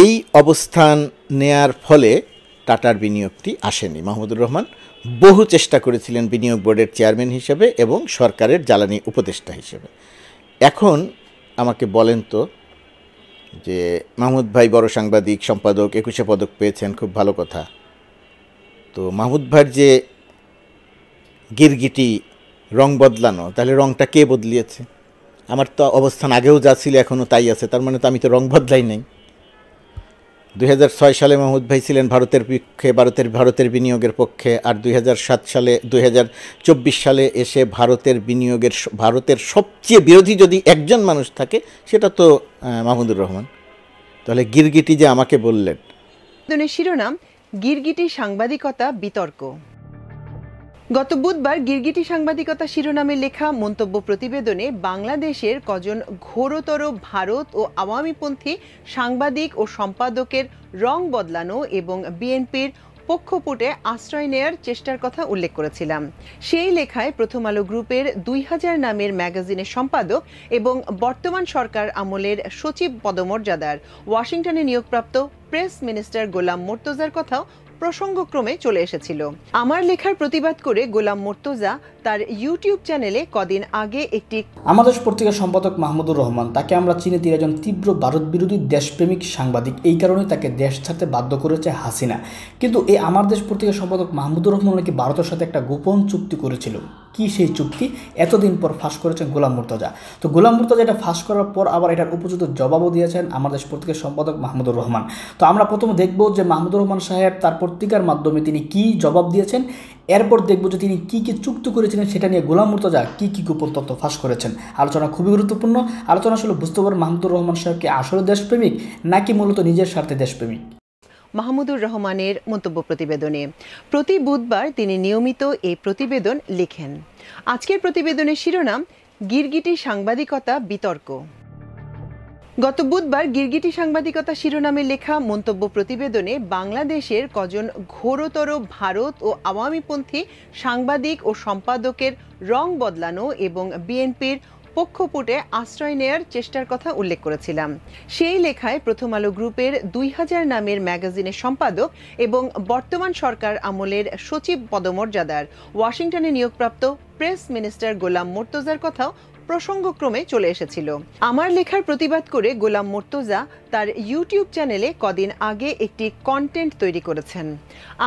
এই অবস্থান নেয়ার ফলে টাটার বিনিয়োগটি আসেনি। মাহমুদুর রহমান বহু চেষ্টা করেছিলেন বিনিয়োগ বোর্ডের চেয়ারম্যান হিসেবে এবং সরকারের জ্বালানি উপদেষ্টা হিসেবে। এখন আমাকে বলেন তো যে মাহমুদ ভাই বড় সাংবাদিক, সম্পাদক, 21 পদক পেয়েছেন, খুব ভালো কথা। তো মাহমুদ ভাইয়ের যে গিরগিটি রং বদলানো, তাহলে রংটা কে বদলিয়েছে? আমার তো অবস্থান আগেও যা ছিল এখনও তাই আছে, তার মানে তো আমি তো রং বদলাই নাই। 2006 সালে মাহমুদ ভাই ছিলেন ভারতের পক্ষে, ভারতের বিনিয়োগের পক্ষে, আর 2024 সালে এসে ভারতের সবচেয়ে বিরোধী যদি একজন মানুষ থাকে সেটা তো মাহমুদুর রহমান। তাহলে গিরগিটি যে আমাকে বললেন। শিরোনাম গিরগিটি সাংবাদিকতা বিতর্ক। গত বুধবার গিরগিটি সাংবাদিকতা শিরোনামে লেখা মন্তব্য প্রতিবেদনে বাংলাদেশের কজন ঘোরতর ভারত ও আওয়ামীপন্থী সাংবাদিক ও সম্পাদকের রং বদলানো এবং বিএনপির পক্ষপুটে আশ্রয় নেয়ার চেষ্টার কথা উল্লেখ করেছিলাম। সেই লেখায় প্রথম আলো গ্রুপের 2000 নামের ম্যাগাজিনের সম্পাদক এবং বর্তমান সরকার আমলের সচিব পদমর্যাদার ওয়াশিংটনে নিয়োগপ্রাপ্ত প্রেস মিনিস্টার গোলাম মোর্তজার কথাও প্রসঙ্গক্রমে চলে এসেছিল। আমার লেখার প্রতিবাদ করে গোলাম মোর্তজা তার ইউটিউব চ্যানেলে কদিন আগে একটি আমাদের পত্রিকার সম্পাদক মাহমুদুর রহমান, তাকে আমরা চিনি তিনি একজন তীব্র ভারত বিরোধী দেশপ্রেমিক সাংবাদিক। এই কারণে তাকে দেশ ছাড়তে বাধ্য করেছে হাসিনা। কিন্তু এই আমার দেশ পত্রিকার সম্পাদক মাহমুদুর রহমান নাকি ভারতের সাথে একটা গোপন চুক্তি করেছিল। কি সেই চুক্তি এতদিন পর ফাঁস করেছেন গোলাম মোর্তজা। তো গোলাম মোর্তজা এটা ফাঁস করার পর আবার এটার উপযুক্ত জবাবও দিয়েছেন আমাদের পত্রিকার সম্পাদক মাহমুদুর রহমান। তো আমরা প্রথমে দেখব যে মাহমুদুর রহমান সাহেব তার পত্রিকার মাধ্যমে তিনি কি জবাব দিয়েছেন, এরপর দেখব যে তিনি কি কি চুক্তি করেছিলেন সেটা নিয়ে গোলাম মোর্তজা কি কি গোপন তথ্য ফাঁস করেছেন। আলোচনা খুবই গুরুত্বপূর্ণ। আলোচনা আসলে বুঝতে পারেন মাহমুদুর রহমান সাহেবকে আসলে দেশপ্রেমিক নাকি মূলত নিজের স্বার্থে দেশপ্রেমিক। মাহমুদুর রহমানের মন্তব্য প্রতিবেদনে প্রতি বুধবার তিনি নিয়মিত এই প্রতিবেদন লিখেন। আজকের প্রতিবেদনের শিরোনাম গিরগিটি সাংবাদিকতা বিতর্ক। গত বুধবার গিরগিটি সাংবাদিকতা শিরোনামে লেখা মন্তব্য প্রতিবেদনে বাংলাদেশের কজন ঘোরতর ভারত ও আওয়ামীপন্থী সাংবাদিক ও সম্পাদকের রং বদলানো এবং বিএনপির পক্ষপুটে আশ্রয় নেয়ার চেষ্টার কথা উল্লেখ করেছিলাম। সেই লেখায় প্রথম আলো গ্রুপের 2000 নামের ম্যাগাজিনের সম্পাদক এবং বর্তমান সরকার আমলের সচিব পদমর্যাদার ওয়াশিংটনে নিয়োগপ্রাপ্ত প্রেস মিনিস্টার গোলাম মোর্তজার কথাও প্রসঙ্গক্রমে চলে এসেছিল। আমার লেখার প্রতিবাদ করে গোলাম মোর্তজা তার ইউটিউব চ্যানেলে কদিন আগে একটি কন্টেন্ট তৈরি করেছেন।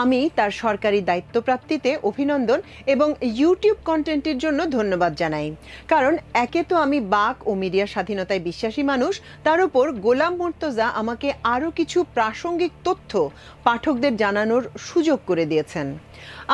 আমি তার সরকারি দায়িত্বপ্রাপ্তিতে অভিনন্দন এবং ইউটিউব কন্টেন্টের জন্য ধন্যবাদ জানাই। কারণ একে তো আমি বাক ও মিডিয়া স্বাধীনতায় বিশ্বাসী মানুষ, তার উপর গোলাম মোর্তজা আমাকে আরও কিছু প্রাসঙ্গিক তথ্য পাঠকদের জানানোর সুযোগ করে দিয়েছেন।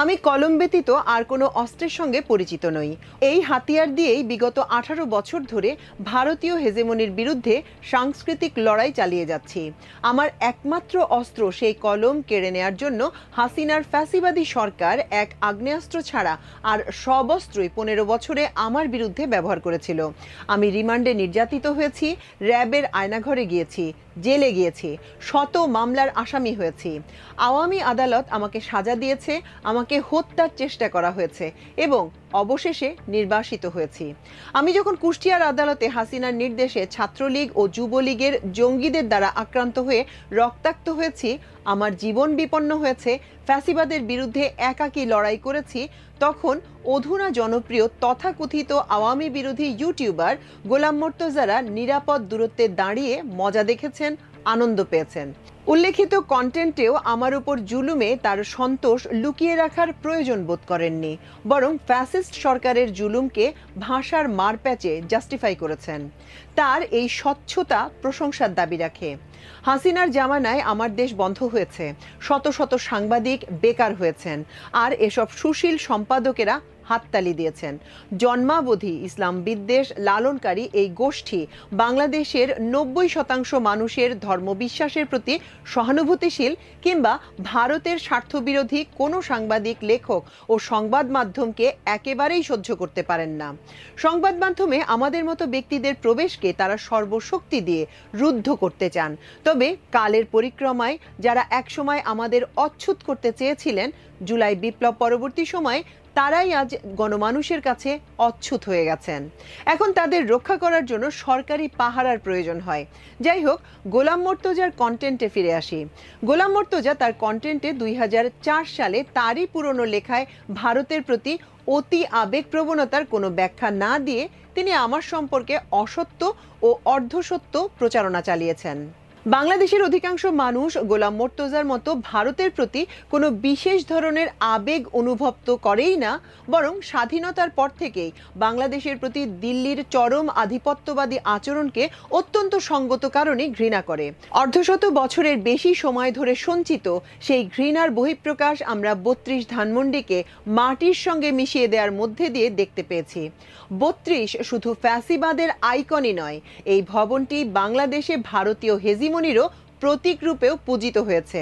আমি কলম ব্যতীত আর কোনো অস্ত্রের সঙ্গে পরিচিত নই। এই হাতিয়ার দিয়েই বিগত 18 বছর ধরে ভারতীয় হেজেমনির বিরুদ্ধে সাংস্কৃতিক লড়াই চালিয়ে যাচ্ছি। আমার একমাত্র অস্ত্র সেই কলম কেড়ে নেয়ার জন্য হাসিনার ফ্যাসিবাদী সরকার এক আগ্নেয়াস্ত্র ছাড়া আর সব অস্ত্রই 15 বছরে আমার বিরুদ্ধে ব্যবহার করেছিল। আমি রিমান্ডে নির্যাতিত হয়েছি, র্যাবের আয়নাঘরে গিয়েছি, জেলে গিয়েছি, শত মামলার আসামি হয়েছি। আওয়ামী আদালত আমাকে সাজা দিয়েছে, আমাকে হত্যার চেষ্টা করা হয়েছে এবং অবশেষে নির্বাসিত হয়েছি। আমি যখন কুষ্টিয়ার আদালতে হাসিনার নির্দেশে ছাত্রলীগ ও যুবলীগের জঙ্গিদের দ্বারা আক্রান্ত হয়ে রক্তাক্ত হয়েছি, আমার জীবন বিপন্ন হয়েছে, ফ্যাসিবাদের বিরুদ্ধে একাকী লড়াই করেছি, তখন অধুনা জনপ্রিয় তথাকথিত আওয়ামী বিরোধী ইউটিউবার গোলাম মোর্তজারা নিরাপদ দূরত্বে দাঁড়িয়ে মজা দেখেছেন, আনন্দ পেয়েছেন। উল্লেখিত কন্টেন্টেও আমার উপর জুলুমে তার সন্তোষ লুকিয়ে রাখার প্রয়োজন বোধ করেননি, বরং ফ্যাসিস্ট সরকারের জুলুমকে ভাষার মারপ্যাচে জাস্টিফাই করেছেন। তার এই স্বচ্ছতা প্রশংসার দাবি রাখে। হাসিনার জামানায় আমার দেশ বন্ধ হয়েছে, শত শত সাংবাদিক বেকার হয়েছেন, আর এসব সুশীল সম্পাদকেরা হাততালি দিয়েছেন। জন্মাবধি ইসলাম বিদ্বেষ লালনকারী এই গোষ্ঠী বাংলাদেশের 90% মানুষের ধর্মবিশ্বাসের প্রতি সহানুভূতিশীল কিংবা ভারতের স্বার্থবিরোধী কোনো সাংবাদিক, লেখক ও সংবাদ মাধ্যমকে একেবারেই সহ্য করতে পারেন না। সংবাদ মাধ্যমে আমাদের মতো ব্যক্তিদের প্রবেশকে তারা সর্বশক্তি দিয়ে রুদ্ধ করতে চান। তবে কালের পরিক্রমায় যারা একসময় আমাদের অচ্ছুত করতে চেয়েছিলেন, জুলাই বিপ্লব পরবর্তী সময়ে তারাই আজ গণমানুষের কাছে অচ্ছুত হয়ে গেছেন। এখন তাদের রক্ষা করার জন্য সরকারি পাহারার প্রয়োজন হয়। যাই হোক, গোলাম মর্তজার কন্টেন্টে ফিরে আসি। গোলাম মর্তজা তার কন্টেন্টে 2004 সালে তারই পুরনো লেখায় ভারতের প্রতি অতি আবেগপ্রবণতার কোনো ব্যাখ্যা না দিয়ে তিনি আমার সম্পর্কে অসত্য ও অর্ধসত্য প্রচারণা চালিয়েছেন। বাংলাদেশের অধিকাংশ মানুষ গোলাম মর্তজার মতো ভারতের প্রতি কোনো বিশেষ ধরনের আবেগ অনুভব তো করেই না, বরং স্বাধীনতার পর থেকেই বাংলাদেশের প্রতি দিল্লির চরম আধিপত্যবাদী আচরণকে অত্যন্ত সঙ্গত কারণে ঘৃণা করে। অর্ধশত বছরের বেশি সময় ধরে সঞ্চিত সেই ঘৃণার বহিঃপ্রকাশ আমরা 32 ধানমন্ডিকে মাটির সঙ্গে মিশিয়ে দেওয়ার মধ্যে দিয়ে দেখতে পেয়েছি। 32 শুধু ফ্যাসিবাদের আইকনই নয়, এই ভবনটি বাংলাদেশে ভারতীয় হেজিমনিরও প্রতীক রূপেও পূজিত হয়েছে।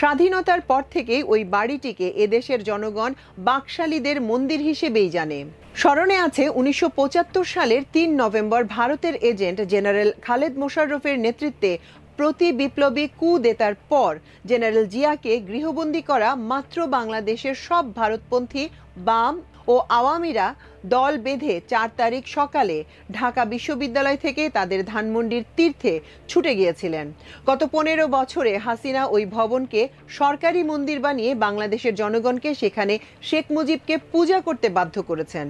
স্বাধীনতার পর থেকেই ওই বাড়িটিকে এদেশের জনগণ বাকশালীদের মন্দির হিসেবেই জানে। স্মরণে আছে 1975 সালের 3 নভেম্বর ভারতের এজেন্ট জেনারেল খালেদ মোশাররফের নেতৃত্বে প্রতি বিপ্লবী কুদেতার পর জেনারেল জিয়াকে গৃহবন্দী করা মাত্র বাংলাদেশের সব ভারতপন্থী বাম ও আওয়ামীরা দল বেঁধে 4 তারিখ সকালে ঢাকা বিশ্ববিদ্যালয় থেকে তাদের ধানমন্ডির তীর্থে ছুটে গিয়েছিলেন। গত 15 বছরে হাসিনা ওই ভবনকে সরকারি মন্দির বানিয়ে বাংলাদেশের জনগণকে সেখানে শেখ মুজিবকে পূজা করতে বাধ্য করেছেন।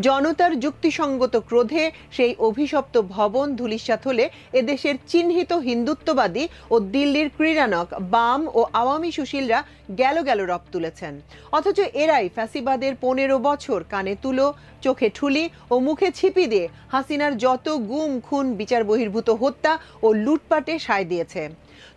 জনতার যুক্তিসঙ্গত ক্রোধে সেই অভিশপ্ত ভবন ধূলিসাৎ হলে এদেশের চিহ্নিত হিন্দুত্ববাদী ও দিল্লির ক্রীড়ানক বাম ও আওয়ামী সুশীলরা গেল রব তুলেছেন। অথচ এরাই ফ্যাসিবাদের 15 বছর কানে তুলো, চোখে ঠুলি ও মুখে ছিপি দিয়ে হাসিনার যত গুম খুন বিচার বহির্ভূত হত্যা ও লুটপাটে সায় দিয়েছে।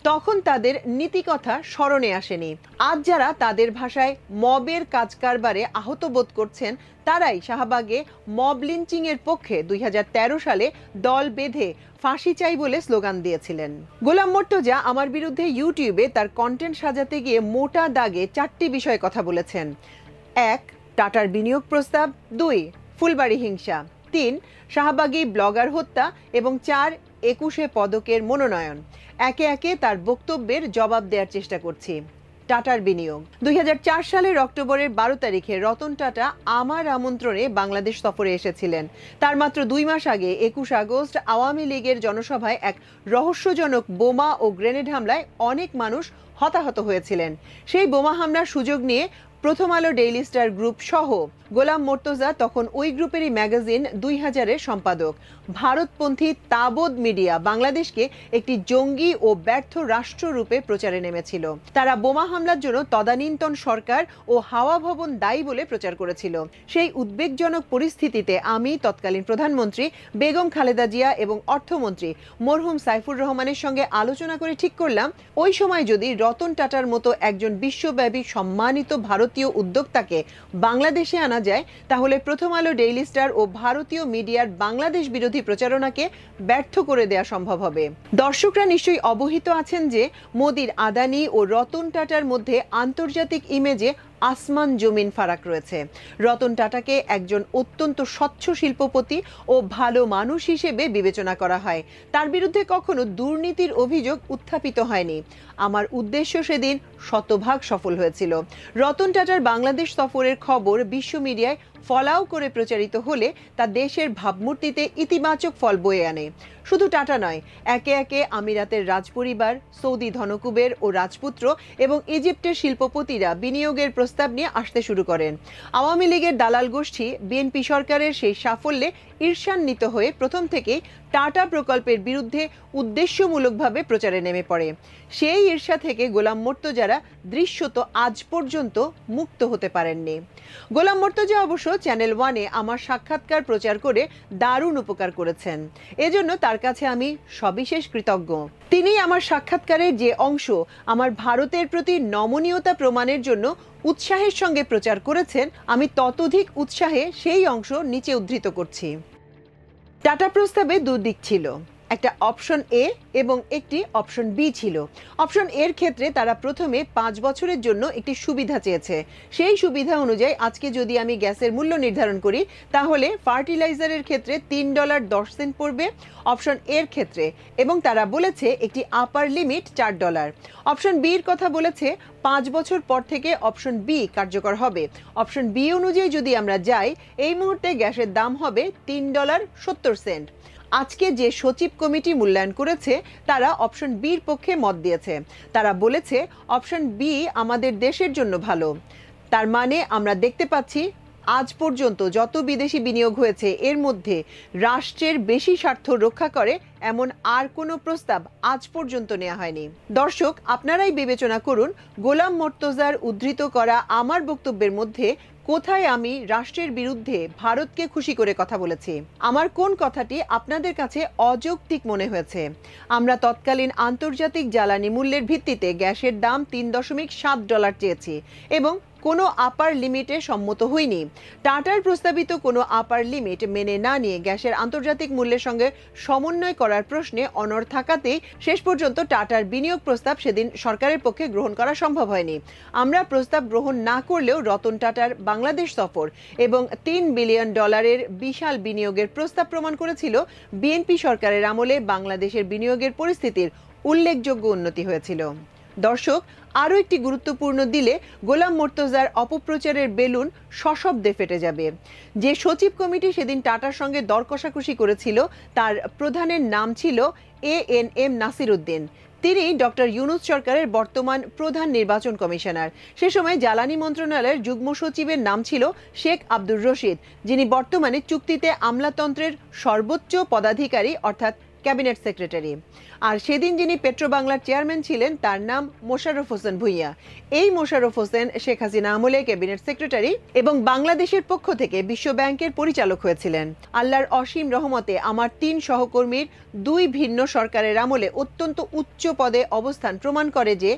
তখন তাদের নীতিকথা স্মরণে আসেনি। আজ যারা তাদের ভাষায় মবের কাজ কারবারে আহত বোধ করছেন, তারাই শাহবাগে মব লিঞ্চিং এর পক্ষে 2013 সালে দল বেঁধে ফাঁসি চাই বলে স্লোগান দিয়েছিলেন। গোলাম মর্তজা আমার বিরুদ্ধে ইউটিউবে তার কন্টেন্ট সাজাতে গিয়ে মোটা দাগে 4টি বিষয়ে কথা বলেছেন। 1. টাটার বিনিয়োগ প্রস্তাব, 2. ফুলবাড়ি হিংসা, 3. শাহবাগী ব্লগার হত্যা এবং 4. 21 পদকের মনোনয়ন। একে একে তার বক্তব্যের জবাব দেওয়ার চেষ্টা করছি। টাটার বিনিয়োগ। 2004 সালের অক্টোবরের 12 তারিখে রতন টাটা আমার আমন্ত্রণে বাংলাদেশ সফরে এসেছিলেন। তার মাত্র 2 মাস আগে 21 আগস্ট আওয়ামী লীগের জনসভায় এক রহস্যজনক বোমা ও গ্রেনেড হামলায় অনেক মানুষ হতাহত হয়েছিলেন। সেই বোমা হামলার সুযোগ নিয়ে প্রথম আলো ডেইলি স্টার গ্রুপ সহ গোলাম মর্তজা তখন ওই গ্রুপেরই ম্যাগাজিন 2000-এর সম্পাদক। ভারতপন্থী তাবৎ মিডিয়া বাংলাদেশকে একটি জঙ্গি ও ব্যর্থ রাষ্ট্ররূপে প্রচারে নেমেছিল। তারা বোমা হামলার জন্য তদানীন্তন সরকার ও হাওয়া ভবন দায়ী বলে প্রচার করেছিল। সেই উদ্বেগজনক পরিস্থিতিতে আমি তৎকালীন প্রধানমন্ত্রী বেগম খালেদা জিয়া এবং অর্থমন্ত্রী মরহুম সাইফুর রহমানের সঙ্গে আলোচনা করে ঠিক করলাম, ওই সময় যদি রতন টাটার মতো একজন বিশ্বব্যাপী সম্মানিত ভারতীয় উদ্যোক্তাকে বাংলাদেশে আনা যায়, তাহলে প্রথম আলো ডেইলি স্টার ও ভারতীয় মিডিয়ার বাংলাদেশ বিরোধী প্রচারণাকে ব্যর্থ করে দেওয়া সম্ভব হবে। দর্শকরা নিশ্চয়ই অবহিত আছেন যে মোদির আদানি ও রতন টাটার মধ্যে আন্তর্জাতিক ইমেজে আসমান জমিন ফারাক রয়েছে। রতন টাটাকে একজন অত্যন্ত স্বচ্ছ শিল্পপতি ও ভালো মানুষ হিসেবে বিবেচনা করা হয়। তার বিরুদ্ধে কখনো দুর্নীতির অভিযোগ উত্থাপিত হয়নি। আমার উদ্দেশ্য সেদিন শতভাগ সফল হয়েছিল। রতন টাটার বাংলাদেশ সফরের খবর বিশ্ব মিডিয়ায় ফলাও করে প্রচারিত হলে তা দেশের ভাবমূর্তিতে ইতিবাচক ফল বয়ে আনে। শুধু টাটা নয়, একে একে আমিরাতের রাজপরিবার, সৌদি ধনকুবের ও রাজপুত্র এবং ইজিপ্টের শিল্পপতিরা বিনিয়োগের প্রস্তাব নিয়ে আসতে শুরু করেন। আওয়ামী লীগের দালাল গোষ্ঠী বিএনপি সরকারের সেই সাফল্যে ঈর্ষান্বিত হয়ে প্রথম থেকেই টাটা প্রকল্পের বিরুদ্ধে উদ্দেশ্যমূলকভাবে প্রচারে নেমে পড়ে। সেই ঈর্ষা থেকে গোলাম মর্তজারা দৃশ্যত আজ পর্যন্ত মুক্ত হতে পারেননি। গোলাম মর্তজা অবশ্য চ্যানেল 1-এ আমার সাক্ষাৎকার প্রচার করে দারুণ উপকার করেছেন। এজন্য তার কাছে আমি সবিশেষ কৃতজ্ঞ। তিনি আমার সাক্ষাৎকারের যে অংশ আমার ভারতের প্রতি নমনীয়তা প্রমাণের জন্য উৎসাহের সঙ্গে প্রচার করেছেন, আমি ততোধিক উৎসাহে সেই অংশ নিচে উদ্ধৃত করছি। টাটা প্রস্তাবে 2 দিক ছিল। একটা অপশন এ এবং একটি অপশন বি ছিল। অপশন এর ক্ষেত্রে তারা প্রথমে 5 বছরের জন্য একটি সুবিধা চেয়েছে। সেই সুবিধা অনুযায়ী আজকে যদি আমি গ্যাসের মূল্য নির্ধারণ করি তাহলে ফার্টিলাইজারের ক্ষেত্রে $3.10 পড়বে অপশন এর ক্ষেত্রে, এবং তারা বলেছে একটি আপার লিমিট $4। অপশন বি এর কথা বলেছে 5 বছর পর থেকে অপশন বি কার্যকর হবে। অপশন বি অনুযায়ী যদি আমরা যাই এই মুহূর্তে গ্যাসের দাম হবে $3.70। আজকে যে সচিব কমিটি মূল্যায়ন করেছে তারা অপশন বির পক্ষে মত দিয়েছে। তারা বলেছে অপশন বি আমাদের দেশের জন্য ভালো। তার মানে আমরা দেখতে পাচ্ছি আজ পর্যন্ত যত বিদেশি বিনিয়োগ হয়েছে এর মধ্যে রাষ্ট্রের বেশি স্বার্থ রক্ষা করে এমন আর কোনো প্রস্তাব আজ পর্যন্ত নেওয়া হয়নি। দর্শক, আপনারাই বিবেচনা করুন গোলাম মর্তজার উদ্ধৃত করা আমার বক্তব্যের মধ্যে কোথায় আমি রাষ্ট্রের বিরুদ্ধে ভারতকে খুশি করে কথা বলেছি, আমার কোন কথাটি আপনাদের কাছে অযৌক্তিক মনে হয়েছে। আমরা তৎকালীন আন্তর্জাতিক জ্বালানি মূল্যের ভিত্তিতে গ্যাসের দাম $3.7 চেয়েছি এবং কোনো আপার লিমিটে সম্মত হইনি। টাটার প্রস্তাবিত কোনো আপার লিমিট মেনে না নিয়ে গ্যাসের আন্তর্জাতিক মূল্যের সঙ্গে সমন্বয় করার প্রশ্নে অনড় থাকাতেই শেষ পর্যন্ত টাটার বিনিয়োগ প্রস্তাব সেদিন সরকারের পক্ষে গ্রহণ করা সম্ভব হয়নি। আমরা প্রস্তাব গ্রহণ না করলেও রতন টাটার বাংলাদেশ সফর এবং $3 বিলিয়ন বিশাল বিনিয়োগের প্রস্তাব প্রমাণ করেছিল বিএনপি সরকারের আমলে বাংলাদেশের বিনিয়োগের পরিস্থিতির উল্লেখযোগ্য উন্নতি হয়েছিল। দর্শক, আরও একটি গুরুত্বপূর্ণ দিলে গোলাম মর্তজার অপপ্রচারের বেলুন সশব্দে ফেটে যাবে। যে সচিব কমিটি সেদিন টাটার সঙ্গে দর কষাকষি করেছিল তার প্রধানের নাম ছিল ANM নাসির উদ্দিন। তিনি ডক্টর ইউনূস সরকারের বর্তমান প্রধান নির্বাচন কমিশনার। সে সময় জ্বালানি মন্ত্রণালয়ের যুগ্ম সচিবের নাম ছিল শেখ আব্দুর রশিদ, যিনি বর্তমানে চুক্তিতে আমলাতন্ত্রের সর্বোচ্চ পদাধিকারী অর্থাৎ ক্যাবিনেট সেক্রেটারি। আর সেদিন যিনি পেট্রোবাংলার চেয়ারম্যান ছিলেন তার নাম মোশাররফ হোসেন ভূঁইয়া। এই মোশাররফ হোসেন শেখ হাসিনা আমলে ক্যাবিনেট সেক্রেটারি এবং বাংলাদেশের পক্ষ থেকে বিশ্ব ব্যাংকের পরিচালক হয়েছিলেন। আল্লাহর অসীম রহমতে আমার 3 সহকর্মীর 2 ভিন্ন সরকারের আমলে অত্যন্ত উচ্চ পদে অবস্থান প্রমাণ করে যে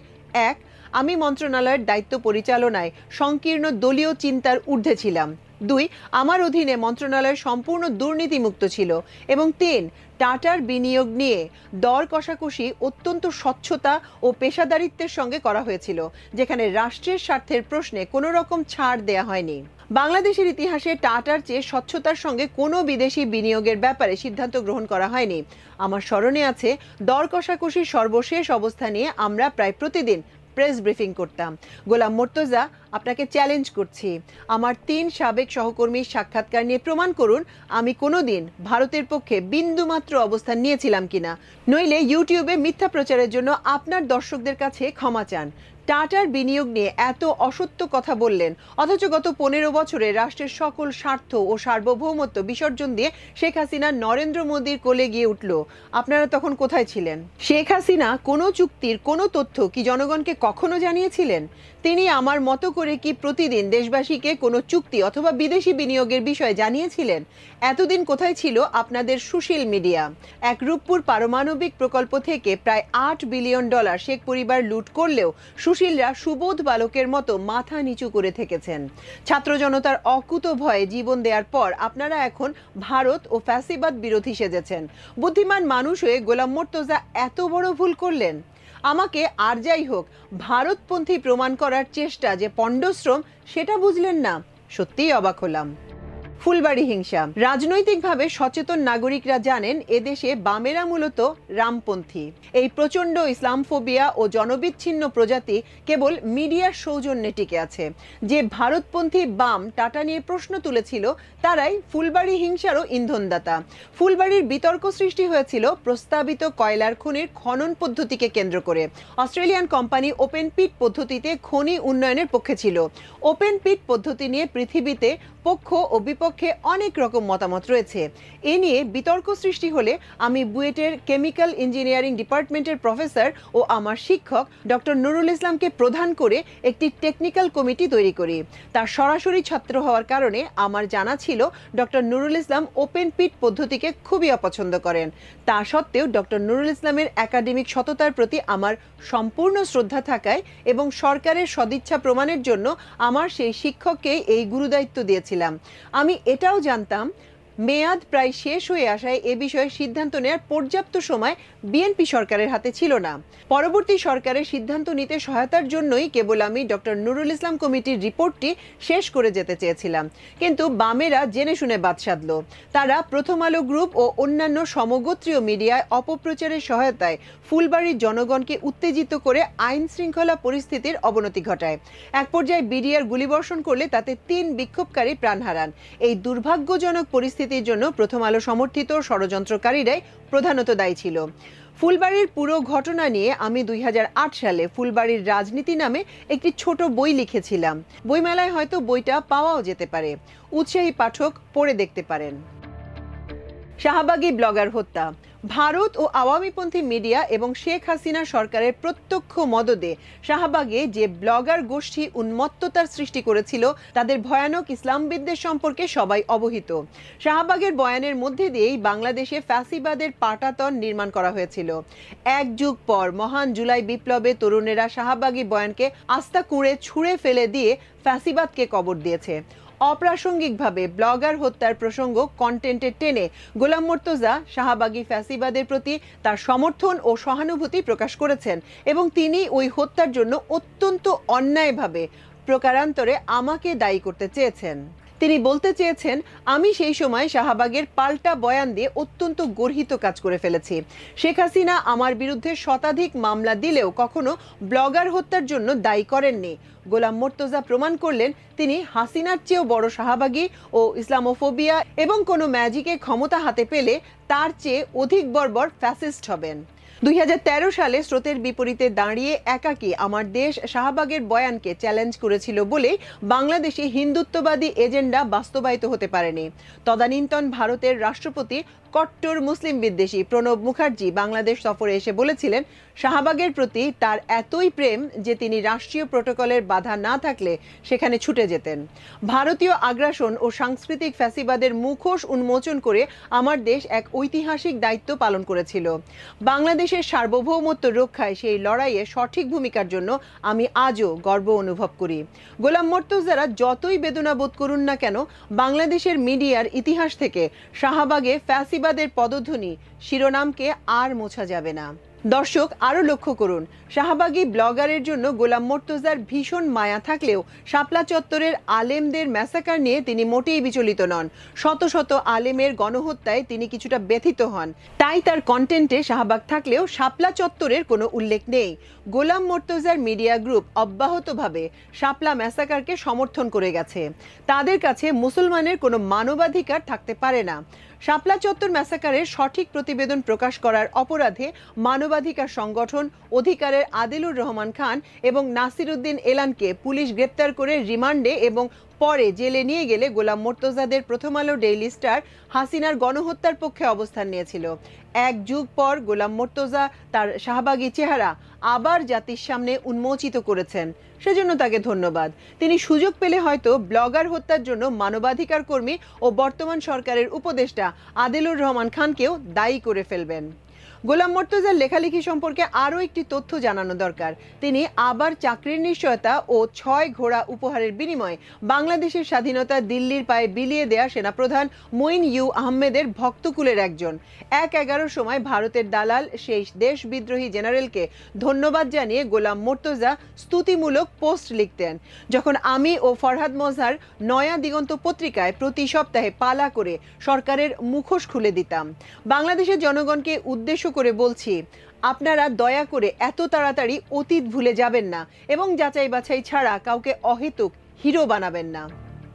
1. আমি মন্ত্রণালয়ের দায়িত্ব পরিচালনায় সংকীর্ণ দলীয় চিন্তার ঊর্ধ্বে ছিলাম। 2. আমার অধীনে মন্ত্রণালয় সম্পূর্ণ দুর্নীতিমুক্ত ছিল। এবং 3. টাটার বিনিয়োগ নিয়ে দর কষাকষি অত্যন্ত স্বচ্ছতা ও পেশাদারিত্বের সঙ্গে করা হয়েছিল, যেখানে রাষ্ট্রের স্বার্থের প্রশ্নে কোনো রকম ছাড় দেয়া হয়নি। বাংলাদেশের ইতিহাসে টাটার চেয়ে স্বচ্ছতার সঙ্গে কোনো বিদেশি বিনিয়োগের ব্যাপারে সিদ্ধান্ত গ্রহণ করা হয়নি। আমার স্মরণে আছে দর কষাকষির সর্বশেষ অবস্থা নিয়ে আমরা প্রায় প্রতিদিন প্রেস ব্রিফিং করতাম। গোলাম মর্তজা, আপনাকে চ্যালেঞ্জ করছি, আমার 3 সাবেক সহকর্মীর সাক্ষাৎকার নিয়ে প্রমাণ করুন আমি কোনোদিন ভারতের পক্ষে বিন্দুমাত্র অবস্থান নিয়েছিলাম কিনা, নইলে ইউটিউবে মিথ্যা প্রচারের জন্য আপনার দর্শকদের কাছে ক্ষমা চান। টাটার বিনিয়োগ নিয়ে এত অসত্য কথা বললেন, অথচ গত 15 বছরে রাষ্ট্রের সকল স্বার্থ ও সার্বভৌমত্ব বিসর্জন দিয়ে শেখ হাসিনা নরেন্দ্র মোদীর কোলে গিয়ে উঠল। আপনারা তখন কোথায় ছিলেন? শেখ হাসিনা কোনো চুক্তির কোনো তথ্য কি জনগণকে কখনো জানিয়েছিলেন? তিনি আমার মতো করে কি প্রতিদিন দেশবাসীকে কোনো চুক্তি অথবা বিদেশি বিনিয়োগের বিষয়ে জানিয়েছিলেন? এতদিন কোথায় ছিল আপনাদের সুশীল মিডিয়া? এক রূপপুর পারমাণবিক প্রকল্প থেকে প্রায় $8 বিলিয়ন শেখ পরিবার লুট করলেও সুশীলরা সুবোধ বালকের মতো মাথা নিচু করে থেকেছেন। ছাত্র জনতার অকুত ভয়ে জীবন দেওয়ার পর আপনারা এখন ভারত ও ফ্যাসিবাদ বিরোধী সেজেছেন। বুদ্ধিমান মানুষ হয়ে গোলাম মর্তজা এত বড় ভুল করলেন? আমাকে আর যাই হোক ভারতপন্থী প্রমাণ করার চেষ্টা যে পণ্ডশ্রম সেটা বুঝলেন না। সত্যিই অবাক হলাম। ফুলবাড়ি হিংসা। রাজনৈতিকভাবে সচেতন নাগরিকরা জানেন এদেশে বামেরা মূলত রামপন্থী। এই প্রচণ্ড ইসলামফোবিয়া ও জনবিচ্ছিন্ন প্রজাতি কেবল মিডিয়ার সৌজন্যে টিকে আছে। যে ভারতপন্থী বাম টাটা নিয়ে প্রশ্ন তুলেছিল তারাই ফুলবাড়ি হিংসারও ইন্ধনদাতা। ফুলবাড়ির বিতর্ক সৃষ্টি হয়েছিল প্রস্তাবিত কয়লার খনির খনন পদ্ধতিকে কেন্দ্র করে। অস্ট্রেলিয়ান কোম্পানি ওপেন পিট পদ্ধতিতে খনি উন্নয়নের পক্ষে ছিল। ওপেন পিট পদ্ধতি নিয়ে পৃথিবীতে পক্ষ ও বিপক্ষে অনেক রকম মতামত রয়েছে। এ নিয়ে বিতর্ক সৃষ্টি হলে আমি বুয়েটের কেমিক্যাল ইঞ্জিনিয়ারিং ডিপার্টমেন্টের প্রফেসর ও আমার শিক্ষক ডক্টর নুরুল ইসলামকে প্রধান করে একটি টেকনিক্যাল কমিটি তৈরি করি। তার সরাসরি ছাত্র হওয়ার কারণে আমার জানা ছিল ডক্টর নুরুল ইসলাম ওপেন পিট পদ্ধতিকে খুবই অপছন্দ করেন। তা সত্ত্বেও ডক্টর নুরুল ইসলামের একাডেমিক সততার প্রতি আমার সম্পূর্ণ শ্রদ্ধা থাকায় এবং সরকারের সদিচ্ছা প্রমাণের জন্য আমার সেই শিক্ষককে এই গুরুদায়িত্ব দিয়েছিলাম। আমি এটাও জানতাম মেয়াদ প্রায় শেষ হয়ে আসায় এ বিষয়ে সিদ্ধান্ত নেওয়ার পর্যাপ্ত সময় বিএনপি সরকারের হাতে ছিল না। পরবর্তী সরকারের সিদ্ধান্ত নিতে সহায়তার জন্যই কেবল আমি ডক্টর নুরুল ইসলাম কমিটির রিপোর্টটি শেষ করে যেতে চেয়েছিলাম, কিন্তু বামেরা জেনে শুনে বাদ সাধল। তারা প্রথম আলো গ্রুপ ও অন্যান্য সমগোত্রীয় মিডিয়ায় অপপ্রচারের সহায়তায় ফুলবাড়ির জনগণকে উত্তেজিত করে আইন শৃঙ্খলা পরিস্থিতির অবনতি ঘটায়। এক পর্যায়ে বিডিআর গুলিবর্ষণ করলে তাতে ৩ বিক্ষোভকারী প্রাণ হারান। এই দুর্ভাগ্যজনক পরিস্থিতির জন্য প্রথম আলো সমর্থিত ষড়যন্ত্রকারীরাই প্রধানত দায়ী ছিল। ফুলবাড়ির পুরো ঘটনা নিয়ে আমি ২০০৮ সালে ফুলবাড়ির রাজনীতি নামে একটি ছোট বই লিখেছিলাম। বইমেলায় হয়তো বইটা পাওয়াও যেতে পারে, উৎসাহী পাঠক পড়ে দেখতে পারেন। শাহবাগী ব্লগার হত্যা। ভারত ও আওয়ামীপন্থী মিডিয়া এবং শেখ হাসিনা সরকারের প্রত্যক্ষ মদদে শাহবাগে যে ব্লগার গোষ্ঠী উন্মত্ততার সৃষ্টি করেছিল তাদের ভয়ানক ইসলাম বিদ্বেষ সম্পর্কে সবাই অবহিত। শাহবাগের বয়ানের মধ্যে দিয়েই বাংলাদেশে ফ্যাসিবাদের পাটাতন নির্মাণ করা হয়েছিল। এক যুগ পর মহান জুলাই বিপ্লবে তরুণেরা শাহবাগী বয়ানকে আস্থা কুড়ে ছুঁড়ে ফেলে দিয়ে ফ্যাসিবাদকে কবর দিয়েছে। অপ্রাসঙ্গিকভাবে ব্লগার হত্যার প্রসঙ্গ কন্টেন্টে টেনে গোলাম মোর্তজা শাহবাগী ফ্যাসিবাদের প্রতি তার সমর্থন ও সহানুভূতি প্রকাশ করেছেন এবং তিনি ওই হত্যার জন্য অত্যন্ত অন্যায়ভাবে প্রকারান্তরে আমাকে দায়ী করতে চেয়েছেন। তিনি বলতে চেয়েছেন, আমি সেই সময় শাহবাগের পাল্টা বয়ান দিয়ে অত্যন্ত গর্হিত কাজ করে ফেলেছি। শেখ হাসিনা আমার বিরুদ্ধে শতাধিক মামলা দিলেও কখনো ব্লগার হত্যার জন্য দায়ী করেননি। গোলাম মোর্তজা প্রমাণ করলেন তিনি হাসিনার চেয়েও বড় শাহবাগী ও ইসলামোফোবিয়া এবং কোনো ম্যাজিকে ক্ষমতা হাতে পেলে তার চেয়ে অধিক বর্বর ফ্যাসিস্ট হবেন। ২০১৩ সালে স্রোতের বিপরীতে দাঁড়িয়ে একাকী আমার দেশ শাহবাগের বয়ানকে চ্যালেঞ্জ করেছিল বলে বাংলাদেশে হিন্দুত্ববাদী এজেন্ডা বাস্তবায়িত হতে পারেনি। তদানীন্তন ভারতের রাষ্ট্রপতি কট্টর মুসলিম বিদ্বেষী প্রণব মুখার্জি বাংলাদেশ সফরে এসে বলেছিলেন, শাহবাগের প্রতি তার এতই প্রেম যে তিনি রাষ্ট্রীয় প্রটোকলের বাধা না থাকলে সেখানে ছুটে যেতেন। ভারতীয় আগ্রাসন ও সাংস্কৃতিক ফ্যাসিবাদের মুখোশ উন্মোচন করে আমার দেশ এক ঐতিহাসিক দায়িত্ব পালন করেছিল। বাংলাদেশের সার্বভৌমত্ব রক্ষায় সেই লড়াইয়ে সঠিক ভূমিকার জন্য আমি আজও গর্ব অনুভব করি। গোলাম মোর্তজারা যতই বেদনা বোধ করুন না কেন, বাংলাদেশের মিডিয়ার ইতিহাস থেকে শাহবাগে ফ্যাসিবাদের পদধ্বনি শিরোনামকে আর মোছা যাবে না। দর্শক আরও লক্ষ্য করুন, শাহবাগী ব্লগারের জন্য গোলাম মোর্তজার ভীষণ মায়া থাকলেও শাপলা চত্বরের আলেমদের ম্যাসাকার নিয়ে তিনি মোটেই বিচলিত নন। শত শত আলেমের গণহত্যায় তিনি কিছুটা ব্যথিত হন। তাই তার কন্টেন্টে শাহবাগ থাকলেও শাপলা চত্বরের কোনো উল্লেখ নেই। গোলাম মোর্তজার মিডিয়া গ্রুপ অব্যাহতভাবে শাপলা ম্যাসাকারকে সমর্থন করে গেছে। তাদের কাছে মুসলমানের কোনো মানবাধিকার থাকতে পারে না। শাপলা চত্বর ম্যাসাকারের সঠিক প্রতিবেদন প্রকাশ করার অপরাধে মানবাধিকার সংগঠন অধিকারের আদিলুর রহমান খান এবং নাসির উদ্দিন এলানকে পুলিশ গ্রেপ্তার করে রিমান্ডে এবং পরে জেলে নিয়ে গেলে গোলাম মোর্তজাদের প্রথম আলো ডেইলি স্টার হাসিনার গণহত্যার পক্ষে অবস্থান নিয়েছিল। এক যুগ পর গোলাম মোর্তজা তার শাহবাগী চেহারা আবার জাতির সামনে উন্মোচিত করেছেন, সেজন্য তাকে ধন্যবাদ। তিনি সুযোগ পেলে হয়তো ব্লগার হত্যার জন্য মানবাধিকার কর্মী ও বর্তমান সরকারের উপদেষ্টা আদিলুর রহমান খানকেও দায়ী করে ফেলবেন। গোলাম মোর্তজার লেখালেখি সম্পর্কে আরও একটি তথ্য জানানো দরকার। তিনি আবার চাকরির নিশ্চয়তা ও ৬ ঘোড়া উপহারের বিনিময়ে বাংলাদেশের স্বাধীনতা দিল্লির পায়ে বিলিয়ে দেয়া সেনাপ্রধান মঈন ইউ আহমেদের ভক্তকুলের একজন। ১/১১ সময় ভারতের দালাল সেই দেশ বিদ্রোহী জেনারেলকে ধন্যবাদ জানিয়ে গোলাম মোর্তজা স্তুতিমূলক পোস্ট লিখতেন। যখন আমি ও ফরহাদ মজহার নয়া দিগন্ত পত্রিকায় প্রতি সপ্তাহে পালা করে সরকারের মুখোশ খুলে দিতাম। বাংলাদেশের জনগণকে উদ্দেশ্য করে বলছি, আপনারা দয়া করে এত তাড়াতাড়ি অতীত ভুলে যাবেন না এবং যাচাই বাছাই ছাড়া কাউকে অহেতুক হিরো বানাবেন না।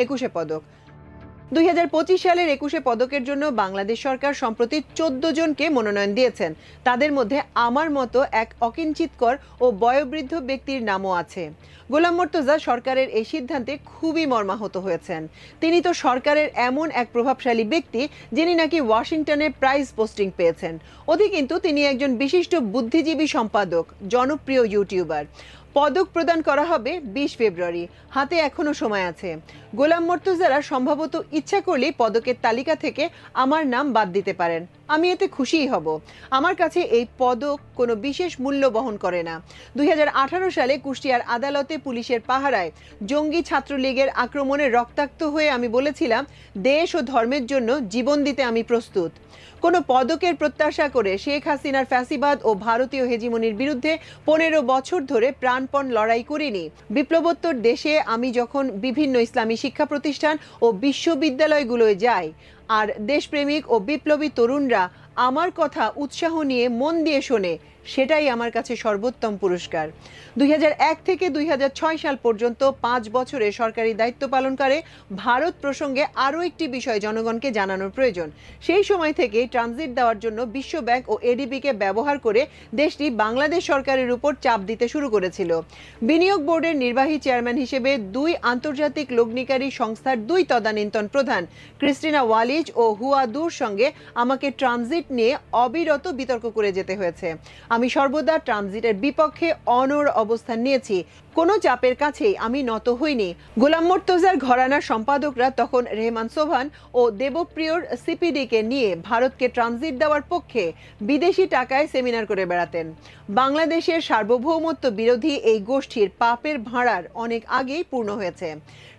২১শে পদক। ২০২৫ সালের ২১শে পদকের জন্য বাংলাদেশ সরকার সম্প্রতি ১৪ জনকে মনোনয়ন দিয়েছেন। তাদের মধ্যে আমার মতো এক অকিঞ্চিতকর ও বয়োবৃদ্ধ ব্যক্তির নামও আছে। গোলাম মোর্তজা সরকারের এই সিদ্ধান্তে খুবই মর্মাহত হয়েছেন। তিনি তো সরকারের এমন এক প্রভাবশালী ব্যক্তি যিনি নাকি ওয়াশিংটনে প্রাইজ পোস্টিং পেয়েছেন। কিন্তু তিনি একজন বিশিষ্ট বুদ্ধিজীবী সম্পাদক, জনপ্রিয় ইউটিউবার। পদক প্রদান করা হবে ২০ ফেব্রুয়ারি। হাতে এখনো সময় আছে। গোলাম মোর্তজারা সম্ভবত ইচ্ছা করলেই পদকের তালিকা থেকে আমার নাম বাদ দিতে পারেন। আমি এতে খুশিই হব। আমার কাছে এই পদক কোনো বিশেষ মূল্য বহন করে না। 2018 সালে কুষ্টিয়ার আদালতে পুলিশের পাহারায় জঙ্গি ছাত্রলীগের আক্রমণে রক্তাক্ত হয়ে আমি বলেছিলাম, দেশ ও ধর্মের জন্য জীবন দিতে আমি প্রস্তুত। কোনো পদকের প্রত্যাশা করে শেখ হাসিনার ফ্যাসিবাদ ও ভারতীয় হেজিমনির বিরুদ্ধে 15 বছর ধরে প্রাণপণ লড়াই করিনি। বিপ্লবোত্তর দেশে আমি যখন বিভিন্ন ইসলামী শিক্ষা প্রতিষ্ঠান ও বিশ্ববিদ্যালয়গুলোয় যাই, আর দেশপ্রেমিক ও বিপ্লবী তরুণরা আমার কথা উৎসাহ নিয়ে মন দিয়ে শোনে, সেটাই আমার কাছে সর্বোত্তম পুরস্কার। 2001 থেকে 2006 সাল পর্যন্ত 5 বছরে সরকারি দায়িত্ব পালনকালে ভারত প্রসঙ্গে আরও একটি বিষয় জনগণকে জানানোর প্রয়োজন। সেই সময় থেকে ট্রানজিট দেওয়ার জন্য বিশ্ব ব্যাংক ও এডিবিকে ব্যবহার করে দেশটি বাংলাদেশ সরকারের উপর চাপ দিতে শুরু করেছিল। বিনিয়োগ বোর্ডের নির্বাহী চেয়ারম্যান হিসেবে 2 আন্তর্জাতিক লগ্নিকারী সংস্থার 2 তদানীন্তন প্রধান ক্রিস্টিনা ওয়ালিজ ও হুয়া দুর সঙ্গে আমাকে ট্রানজিট নিয়ে অবিরত বিতর্ক করে যেতে হয়েছে। আমি সর্বদা ট্রানজিটের বিপক্ষে অনড় অবস্থান নিয়েছি। কোনো চাপের কাছেই আমি নত হইনি। গোলাম মুর্তজার ঘরানার সম্পাদকরা তখন রেহমান সোবহান ও দেবপ্রিয়র সিপিডিকে নিয়ে ভারতকে ট্রানজিট দেওয়ার পক্ষে বিদেশি টাকায় সেমিনার করে বেড়াতেন। বাংলাদেশের সার্বভৌমত্ব বিরোধী এই গোষ্ঠীর পাপের ভাঁড়ার অনেক আগেই পূর্ণ হয়েছে।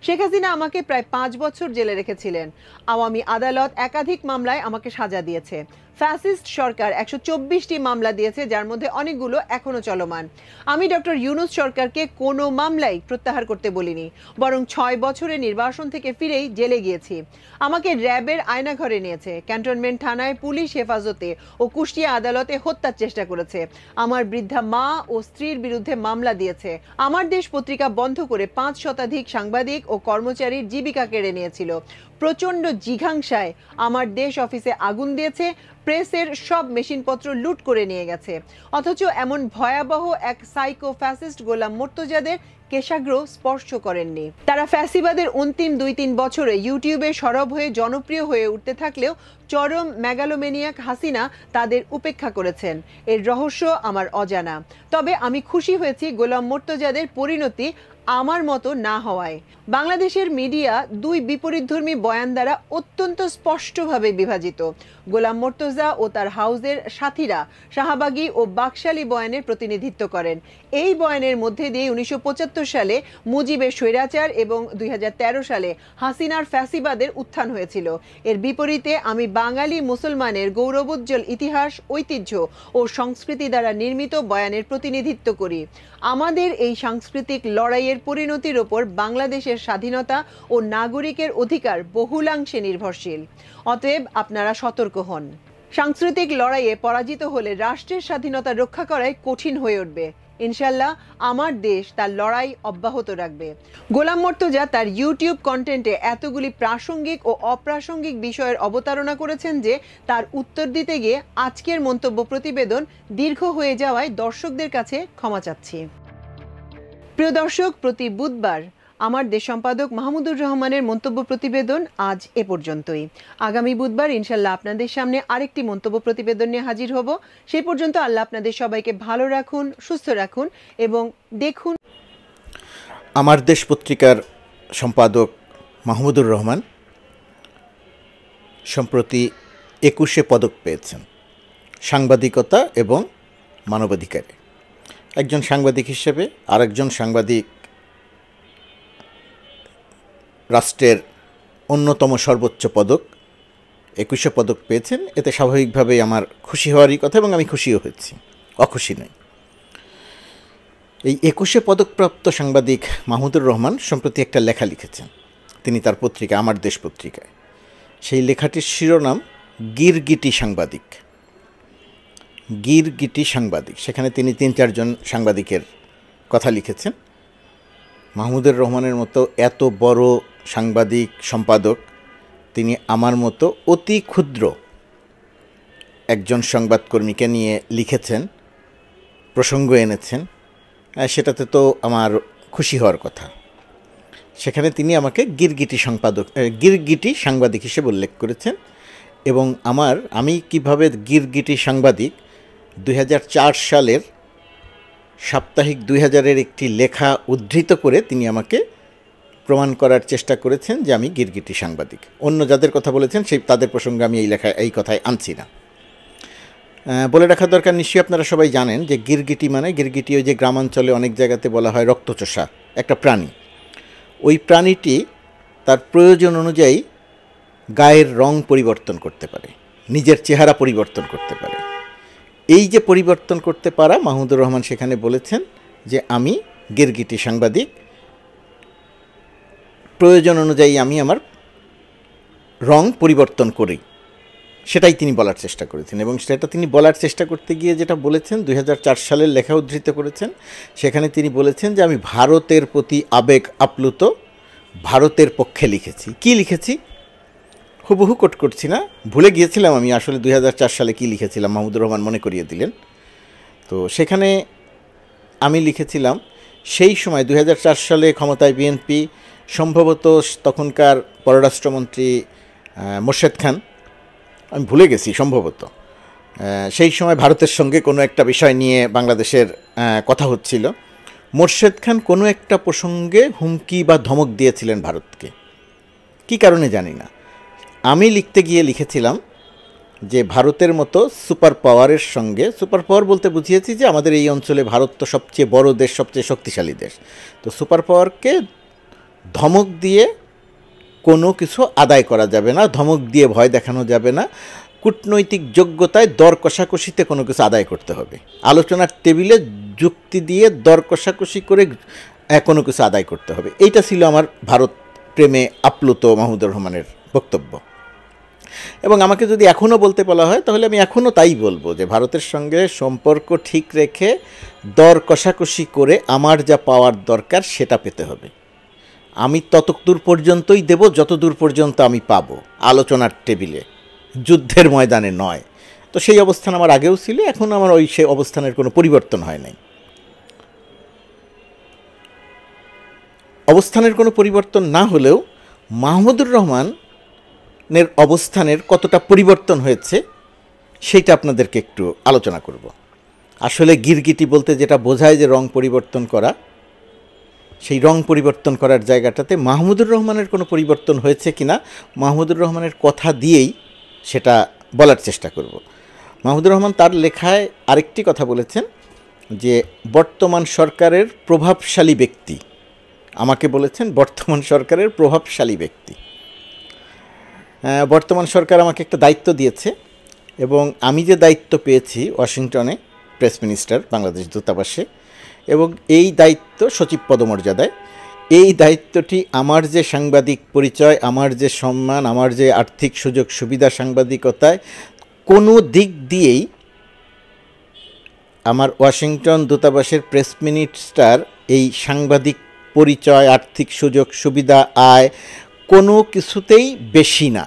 শেখ হাসিনা আমাকে প্রায় 5 বছর জেলে রেখেছিলেন। আওয়ামী আদালত একাধিক মামলায় আমাকে সাজা দিয়েছে। ফ্যাসিস্ট সরকার 124টি মামলা দিয়েছে, যার মধ্যে অনেকগুলো এখনো চলমান। আমি ডক্টর ইউনূস সরকারকে কোনো মামলাই প্রত্যাহার করতে বলিনি, বরং 6 বছরের নির্বাসন থেকে ফিরেই জেলে গিয়েছি। আমাকে র্যাবের আয়নাঘরে নিয়েছে, ক্যান্টনমেন্ট থানায় পুলিশ হেফাজতে ও কুষ্টিয়া আদালতে হত্যার চেষ্টা করেছে। আমার বৃদ্ধা মা ও স্ত্রীর বিরুদ্ধে মামলা দিয়েছে। আমার দেশ পত্রিকা বন্ধ করে 5 শতাধিক সাংবাদিক ও কর্মচারীর জীবিকা কেড়ে নিয়েছিল। প্রচণ্ড জিঘাংসায় আমার দেশ অফিসে আগুন দিয়েছে, প্রেসের সব মেশিনপত্র লুট করে নিয়ে গেছে। অথচ এমন ভয়াবহ এক সাইকো ফ্যাসিস্ট গোলাম মুর্তজাদের কেশাগ্র স্পর্শ করেননি। তারা ফ্যাসিবাদের অন্তিম 2-3 বছরে ইউটিউবে সরব হয়ে জনপ্রিয় হয়ে উঠতে থাকলেও চরম মেগালোমেনিয়াক হাসিনা তাদের উপেক্ষা করেছেন। এর রহস্য আমার অজানা। তবে আমি খুশি হয়েছি গোলাম মুর্তজাদের পরিণতি আমার মতো না হওয়ায়। বাংলাদেশের মিডিয়া 2 বিপরীতধর্মী বয়ান দ্বারা অত্যন্ত স্পষ্টভাবে বিভাজিত। গোলাম মুর্তজা ও তার হাউজের সাথীরা শাহবাগী ও বাকশালী বয়ানের প্রতিনিধিত্ব করেন। এই বয়ানের মধ্যে দিয়ে 1975 সালে মুজিবের স্বৈরাচার এবং 2013 সালে হাসিনার ফ্যাসিবাদের উত্থান হয়েছিল। এর বিপরীতে আমি বাঙালি মুসলমানের গৌরবোজ্জ্বল ইতিহাস, ঐতিহ্য ও সংস্কৃতি দ্বারা নির্মিত বয়ানের প্রতিনিধিত্ব করি। আমাদের এই সাংস্কৃতিক লড়াইয়ের পরিণতির ওপর বাংলাদেশের স্বাধীনতা ও নাগরিকের অধিকার বহুলাংশে নির্ভরশীল। অতএব আপনারা সতর্ক হন। সাংস্কৃতিক লড়াইয়ে পরাজিত হলে রাষ্ট্রের স্বাধীনতা রক্ষা করাই কঠিন হয়ে উঠবে। ইনশাল্লাহ আমার দেশ তার লড়াই অব্যাহত রাখবে। গোলাম মুর্তজা তার ইউটিউব কন্টেন্টে এতগুলি প্রাসঙ্গিক ও অপ্রাসঙ্গিক বিষয়ের অবতারণা করেছেন যে তার উত্তর দিতে গিয়ে আজকের মন্তব্য প্রতিবেদন দীর্ঘ হয়ে যাওয়ায় দর্শকদের কাছে ক্ষমা চাচ্ছি। প্রিয় দর্শক, প্রতি বুধবার আমার দেশ সম্পাদক মাহমুদুর রহমানের মন্তব্য প্রতিবেদন আজ এ পর্যন্তই। আগামী বুধবার ইনশাল্লাহ আপনাদের সামনে আরেকটি মন্তব্য প্রতিবেদন নিয়ে হাজির হব। সেই পর্যন্ত আল্লাহ আপনাদের সবাইকে ভালো রাখুন, সুস্থ রাখুন এবং দেখুন। আমার দেশ পত্রিকার সম্পাদক মাহমুদুর রহমান সম্প্রতি 21 পদক পেয়েছেন সাংবাদিকতা এবং মানবাধিকারে। একজন সাংবাদিক হিসেবে আরেকজন সাংবাদিক রাষ্ট্রের অন্যতম সর্বোচ্চ পদক 21 পদক পেয়েছেন। এতে স্বাভাবিকভাবেই আমার খুশি হওয়ারই কথা এবং আমি খুশিও হয়েছি, অখুশি নই। এই 21 পদকপ্রাপ্ত সাংবাদিক মাহমুদুর রহমান সম্প্রতি একটা লেখা লিখেছেন তিনি তার পত্রিকা আমার দেশ পত্রিকায়। সেই লেখাটির শিরোনাম গিরগিটি সাংবাদিক। গিরগিটি সাংবাদিক, সেখানে তিনি 3-4 জন সাংবাদিকের কথা লিখেছেন। মাহমুদুর রহমানের মতো এত বড় সাংবাদিক সম্পাদক তিনি আমার মতো অতি ক্ষুদ্র একজন সংবাদকর্মীকে নিয়ে লিখেছেন, প্রসঙ্গ এনেছেন, সেটাতে তো আমার খুশি হওয়ার কথা। সেখানে তিনি আমাকে গিরগিটি সাংবাদিক হিসেবে উল্লেখ করেছেন এবং আমি কিভাবে গিরগিটি সাংবাদিক 2004 সালের সাপ্তাহিক 2000-এর একটি লেখা উদ্ধৃত করে তিনি আমাকে প্রমাণ করার চেষ্টা করেছেন যে আমি গিরগিটি সাংবাদিক। অন্য যাদের কথা বলেছেন তাদের প্রসঙ্গে আমি এই কথায় আনছি না। বলে রাখা দরকার, নিশ্চয়ই আপনারা সবাই জানেন যে গিরগিটি মানে গিরগিটি ওই যে গ্রামাঞ্চলে অনেক জায়গাতে বলা হয় রক্তচোষা একটা প্রাণী। ওই প্রাণীটি তার প্রয়োজন অনুযায়ী গায়ের রং পরিবর্তন করতে পারে, নিজের চেহারা পরিবর্তন করতে পারে। এই যে পরিবর্তন করতে পারা, মাহমুদুর রহমান সেখানে বলেছেন যে আমি গিরগিটি সাংবাদিক, প্রয়োজন অনুযায়ী আমি আমার রং পরিবর্তন করি, সেটাই তিনি বলার চেষ্টা করেছেন। এবং সেটা তিনি বলার চেষ্টা করতে গিয়ে যেটা বলেছেন 2004 সালের লেখা উদ্ধৃত করেছেন। সেখানে তিনি বলেছেন যে আমি ভারতের প্রতি আবেগ আপ্লুত, ভারতের পক্ষে লিখেছি। কি লিখেছি হুবহু কোট করছি না, ভুলে গিয়েছিলাম আমি আসলে 2004 সালে কি লিখেছিলাম, মাহমুদুর রহমান মনে করিয়ে দিলেন। তো সেখানে আমি লিখেছিলাম সেই সময় 2004 সালে ক্ষমতায় বিএনপি, সম্ভবত তখনকার পররাষ্ট্রমন্ত্রী মোর্শেদ খান, আমি ভুলে গেছি, সম্ভবত সেই সময় ভারতের সঙ্গে কোনো একটা বিষয় নিয়ে বাংলাদেশের কথা হচ্ছিল। মোর্শেদ খান কোনো একটা প্রসঙ্গে হুমকি বা ধমক দিয়েছিলেন ভারতকে, কী কারণে জানি না। আমি লিখতে গিয়ে লিখেছিলাম যে ভারতের মতো সুপার পাওয়ারের সঙ্গে, সুপার পাওয়ার বলতে বুঝিয়েছি যে আমাদের এই অঞ্চলে ভারত তো সবচেয়ে বড় দেশ, সবচেয়ে শক্তিশালী দেশ, তো সুপার পাওয়ারকে ধমক দিয়ে কোনো কিছু আদায় করা যাবে না, ধমক দিয়ে ভয় দেখানো যাবে না, কূটনৈতিক যোগ্যতায় দর কষাকষিতে কোনো কিছু আদায় করতে হবে, আলোচনার টেবিলে যুক্তি দিয়ে দর কষাকষি করে কোনো কিছু আদায় করতে হবে। এইটা ছিল আমার ভারত প্রেমে আপ্লুত মাহমুদুর রহমানের বক্তব্য। এবং আমাকে যদি এখনও বলতে বলা হয় তাহলে আমি এখনও তাই বলবো যে ভারতের সঙ্গে সম্পর্ক ঠিক রেখে দর কষাকষি করে আমার যা পাওয়ার দরকার সেটা পেতে হবে। আমি ততদূর পর্যন্তই দেব যতদূর পর্যন্ত আমি পাবো, আলোচনার টেবিলে, যুদ্ধের ময়দানে নয়। তো সেই অবস্থান আমার আগেও ছিল, এখন আমার সেই অবস্থানের কোনো পরিবর্তন হয় নাই। অবস্থানের কোনো পরিবর্তন না হলেও মাহমুদুর রহমানের অবস্থানের কতটা পরিবর্তন হয়েছে সেইটা আপনাদেরকে একটু আলোচনা করব। আসলে গিরগিটি বলতে যেটা বোঝায় যে রং পরিবর্তন করা, সেই রং পরিবর্তন করার জায়গাটাতে মাহমুদুর রহমানের কোনো পরিবর্তন হয়েছে কিনা মাহমুদুর রহমানের কথা দিয়েই সেটা বলার চেষ্টা করব। মাহমুদুর রহমান তার লেখায় আরেকটি কথা বলেছেন যে বর্তমান সরকারের প্রভাবশালী ব্যক্তি, আমাকে বলেছেন বর্তমান সরকারের প্রভাবশালী ব্যক্তি। বর্তমান সরকার আমাকে একটা দায়িত্ব দিয়েছে এবং আমি যে দায়িত্ব পেয়েছি ওয়াশিংটনে প্রেস মিনিস্টার বাংলাদেশ দূতাবাসে, এবং এই দায়িত্ব সচিব পদমর্যাদায়, এই দায়িত্বটি আমার যে সাংবাদিক পরিচয়, আমার যে সম্মান, আমার যে আর্থিক সুযোগ সুবিধা সাংবাদিকতায়, কোনো দিক দিয়েই আমার ওয়াশিংটন দূতাবাসের প্রেস মিনিস্টার এই সাংবাদিক পরিচয়, আর্থিক সুযোগ সুবিধা, আয় কোনো কিছুতেই বেশি না।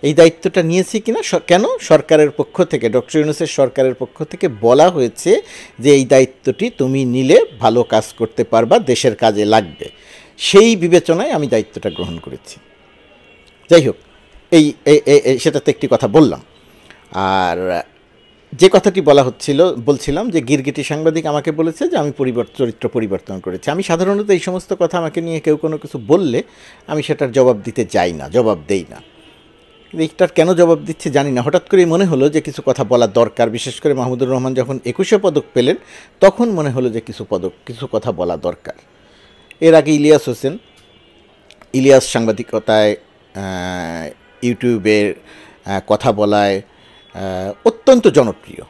এই দায়িত্বটা নিয়েছি কিনা, কেন সরকারের পক্ষ থেকে, ডক্টর ইউনূসের সরকারের পক্ষ থেকে বলা হয়েছে যে এই দায়িত্বটি তুমি নিলে ভালো কাজ করতে পারবা, দেশের কাজে লাগবে, সেই বিবেচনায় আমি দায়িত্বটা গ্রহণ করেছি। যাই হোক, সেটাতে একটি কথা বললাম। আর যে কথাটি বলছিলাম যে গিরগিটি সাংবাদিক আমাকে বলেছে যে আমি চরিত্র পরিবর্তন করেছি। আমি সাধারণত এই সমস্ত কথা আমাকে নিয়ে কেউ কোনো কিছু বললে আমি সেটার জবাব দিতে যাই না, জবাব দেই না। এইটার কেন জবাব দিচ্ছে জানি না, হঠাৎ করেই মনে হলো যে কিছু কথা বলা দরকার। বিশেষ করে মাহমুদুর রহমান যখন 21শে পদক পেলেন তখন মনে হলো যে কিছু কথা বলা দরকার। এর আগে ইলিয়াস সাংবাদিকতায়, ইউটিউবের কথা বলায় অত্যন্ত জনপ্রিয়,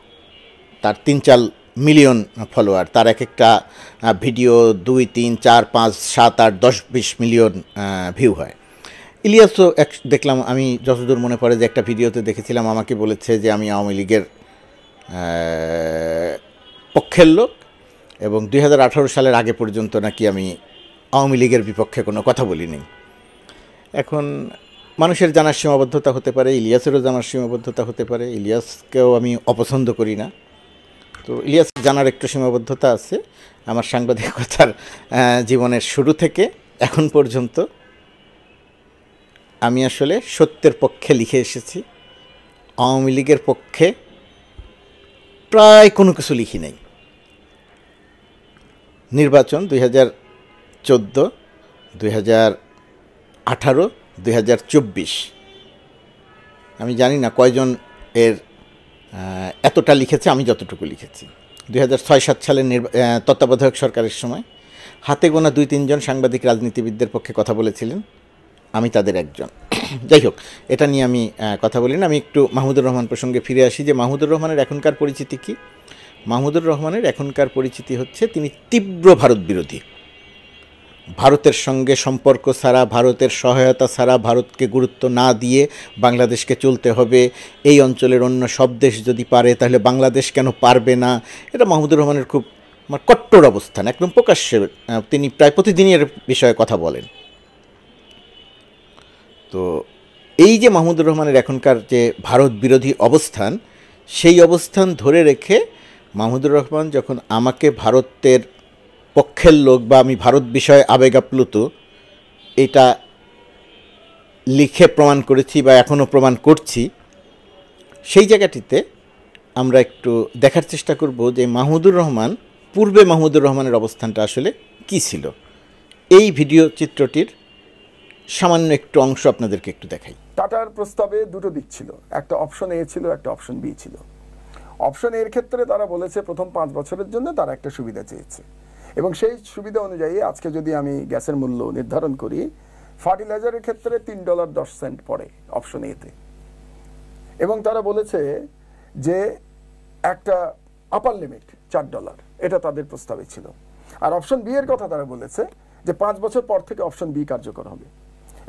তার 3-4 মিলিয়ন ফলোয়ার, তার এক একটা ভিডিও 2, 3, 4, 5, 7, 8, 10, 20 মিলিয়ন ভিউ হয়। ইলিয়াসও দেখলাম, আমি যতদূর মনে পড়ে যে একটা ভিডিওতে দেখেছিলাম, আমাকে বলেছে যে আমি আওয়ামী লীগের পক্ষের লোক এবং 2018 সালের আগে পর্যন্ত নাকি আমি আওয়ামী লীগের বিপক্ষে কোনো কথা বলিনি। এখন মানুষের জানার সীমাবদ্ধতা হতে পারে, ইলিয়াসেরও জানার সীমাবদ্ধতা হতে পারে, ইলিয়াসকেও আমি অপছন্দ করি না, তো ইলিয়াস জানার একটু সীমাবদ্ধতা আছে। আমার সাংবাদিকতার জীবনের শুরু থেকে এখন পর্যন্ত আমি আসলে সত্যের পক্ষে লিখে এসেছি, আওয়ামী লীগের পক্ষে প্রায় কোনো কিছু লিখি নাই। নির্বাচন 2014, 2018, 2024, আমি জানি না কয়জন এর এতটা লিখেছে, আমি যতটুকু লিখেছি। 2006-07 সালের তত্ত্বাবধায়ক সরকারের সময় হাতে গোনা 2-3 জন সাংবাদিক রাজনীতিবিদদের পক্ষে কথা বলেছিলেন, আমি তাদের একজন। যাই হোক, এটা নিয়ে আমি কথা বলি না। আমি একটু মাহমুদুর রহমান প্রসঙ্গে ফিরে আসি যে মাহমুদুর রহমানের এখনকার পরিচিতি কী। মাহমুদুর রহমানের এখনকার পরিচিতি হচ্ছে তিনি তীব্র ভারত বিরোধী। ভারতের সঙ্গে সম্পর্ক ছাড়া, ভারতের সহায়তা ছাড়া, ভারতকে গুরুত্ব না দিয়ে বাংলাদেশকে চলতে হবে, এই অঞ্চলের অন্য সব দেশ যদি পারে তাহলে বাংলাদেশ কেন পারবে না, এটা মাহমুদুর রহমানের খুব কট্টর অবস্থান, একদম প্রকাশ্যে তিনি প্রায় প্রতিদিনই এর বিষয়ে কথা বলেন। তো এই যে মাহমুদুর রহমানের এখনকার যে ভারত বিরোধী অবস্থান, সেই অবস্থান ধরে রেখে মাহমুদুর রহমান যখন আমাকে ভারতের পক্ষের লোক বা আমি ভারত বিষয়ে আবেগ আপ্লুত এটা লিখে প্রমাণ করেছি বা এখনও প্রমাণ করছি, সেই জায়গাটিতে আমরা একটু দেখার চেষ্টা করব যে মাহমুদুর রহমান পূর্বে মাহমুদুর রহমানের অবস্থানটা আসলে কী ছিল। এই ভিডিও চিত্রটির সামান্য একটু অংশ আপনাদেরকে একটু দেখাই। টাটার প্রস্তাবে দুটো দিক ছিল, একটা অপশন এ ছিল, একটা অপশন বি ছিল। অপশন এর ক্ষেত্রে তারা বলেছে প্রথম 5 বছরের জন্য তারা একটা সুবিধা চেয়েছে, এবং সেই সুবিধা অনুযায়ী আজকে যদি আমি গ্যাসের মূল্য নির্ধারণ করি, ফার্টিলাইজারের ক্ষেত্রে $3.10 পড়ে অপশন এতে, এবং তারা বলেছে যে একটা আপার লিমিট $4, এটা তাদের প্রস্তাবে ছিল। আর অপশন বি এর কথা তারা বলেছে যে 5 বছর পর থেকে অপশন বি কার্যকর হবে,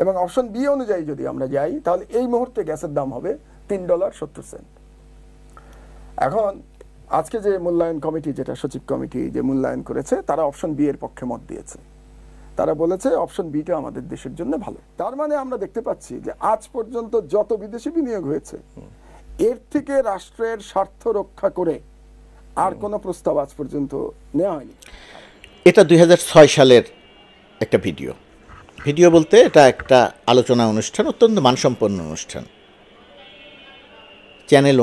এবং অপশন বি অনুযায়ী যদি আমরা যাই তাহলে এই মুহূর্তে গ্যাসের দাম হবে $3.70। এখন আজকে যে মূল্যায়ন কমিটি, যেটা সচিব কমিটি যে মূল্যায়ন করেছে, তারা অপশন বি এর পক্ষে মত দিয়েছে। তারা বলেছে অপশন বিটা আমাদের দেশের জন্য ভালো। তার মানে আমরা দেখতে পাচ্ছি যে আজ পর্যন্ত যত বিদেশি বিনিয়োগ হয়েছে, এর থেকে রাষ্ট্রের স্বার্থ রক্ষা করে আর কোনো প্রস্তাব আজ পর্যন্ত নেওয়া হয়নি। এটা 2006 সালের একটা ভিডিও বলতে এটা একটা আলোচনা অনুষ্ঠান, অত্যন্ত মানসম্পন্ন অনুষ্ঠান, চ্যানেল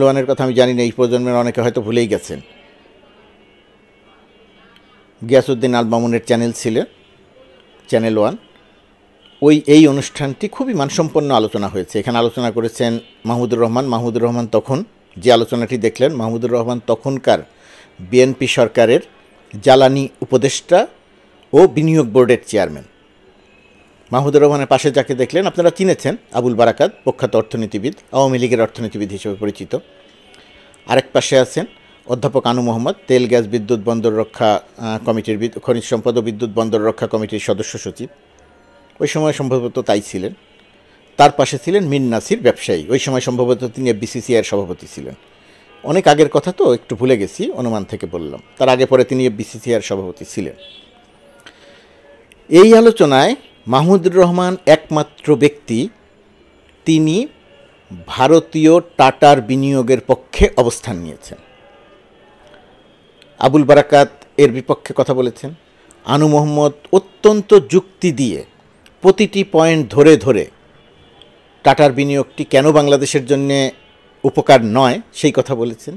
ওয়ানের কথা আমি জানি না, এই প্রজন্মের অনেকে হয়তো ভুলেই গেছেন। গিয়াসউদ্দিন আল মামুনের চ্যানেল ছিল চ্যানেল ওয়ান। এই অনুষ্ঠানটি খুবই মানসম্পন্ন আলোচনা হয়েছে। এখানে আলোচনা করেছেন মাহমুদুর রহমান। তখন যে আলোচনাটি দেখলেন, মাহমুদুর রহমান তখনকার বিএনপি সরকারের জ্বালানি উপদেষ্টা ও বিনিয়োগ বোর্ডের চেয়ারম্যান। মাহমুদুর রহমানের পাশে যাকে দেখলেন আপনারা চিনেছেন, আবুল বারাকাত, প্রখ্যাত অর্থনীতিবিদ, আওয়ামী লীগের অর্থনীতিবিদ হিসেবে পরিচিত। আরেক পাশে আছেন অধ্যাপক আনু মোহাম্মদ, তেল গ্যাস বিদ্যুৎ বন্দর রক্ষা কমিটির, খনিজ সম্পদ ও বিদ্যুৎ বন্দর রক্ষা কমিটির সদস্য সচিব, ওই সময় সম্ভবত তাই ছিলেন। তার পাশে ছিলেন মীর নাসির, ব্যবসায়ী, ওই সময় সম্ভবত তিনি বিসিসিআইয়ের সভাপতি ছিলেন। অনেক আগের কথা তো, একটু ভুলে গেছি, অনুমান থেকে বললাম। তার আগে পরে তিনি বিসিসিআইয়ের সভাপতি ছিলেন। এই আলোচনায় মাহমুদুর রহমান একমাত্র ব্যক্তি, তিনি ভারতীয় টাটার বিনিয়োগের পক্ষে অবস্থান নিয়েছেন। আবুল বারাকাত এর বিপক্ষে কথা বলেছেন। আনু মোহাম্মদ অত্যন্ত যুক্তি দিয়ে প্রতিটি পয়েন্ট ধরে ধরে টাটার বিনিয়োগটি কেন বাংলাদেশের জন্য উপকার নয় সেই কথা বলেছেন।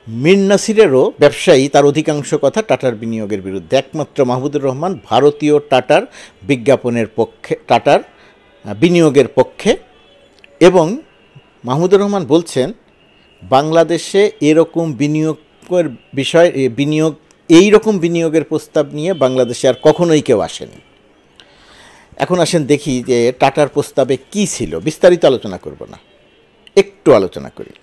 মীর নাসিরেরও, ব্যবসায়ী, তার অধিকাংশ কথা টাটার বিনিয়োগের বিরুদ্ধে। একমাত্র মাহমুদুর রহমান ভারতীয় টাটার বিজ্ঞাপনের পক্ষে, টাটার বিনিয়োগের পক্ষে। এবং মাহমুদুর রহমান বলছেন বাংলাদেশে এরকম বিনিয়োগের বিষয়, এইরকম বিনিয়োগের প্রস্তাব নিয়ে বাংলাদেশে আর কখনোই কেউ আসেনি। এখন আসেন দেখি যে টাটার প্রস্তাবে কি ছিল। বিস্তারিত আলোচনা করব না, একটু আলোচনা করি।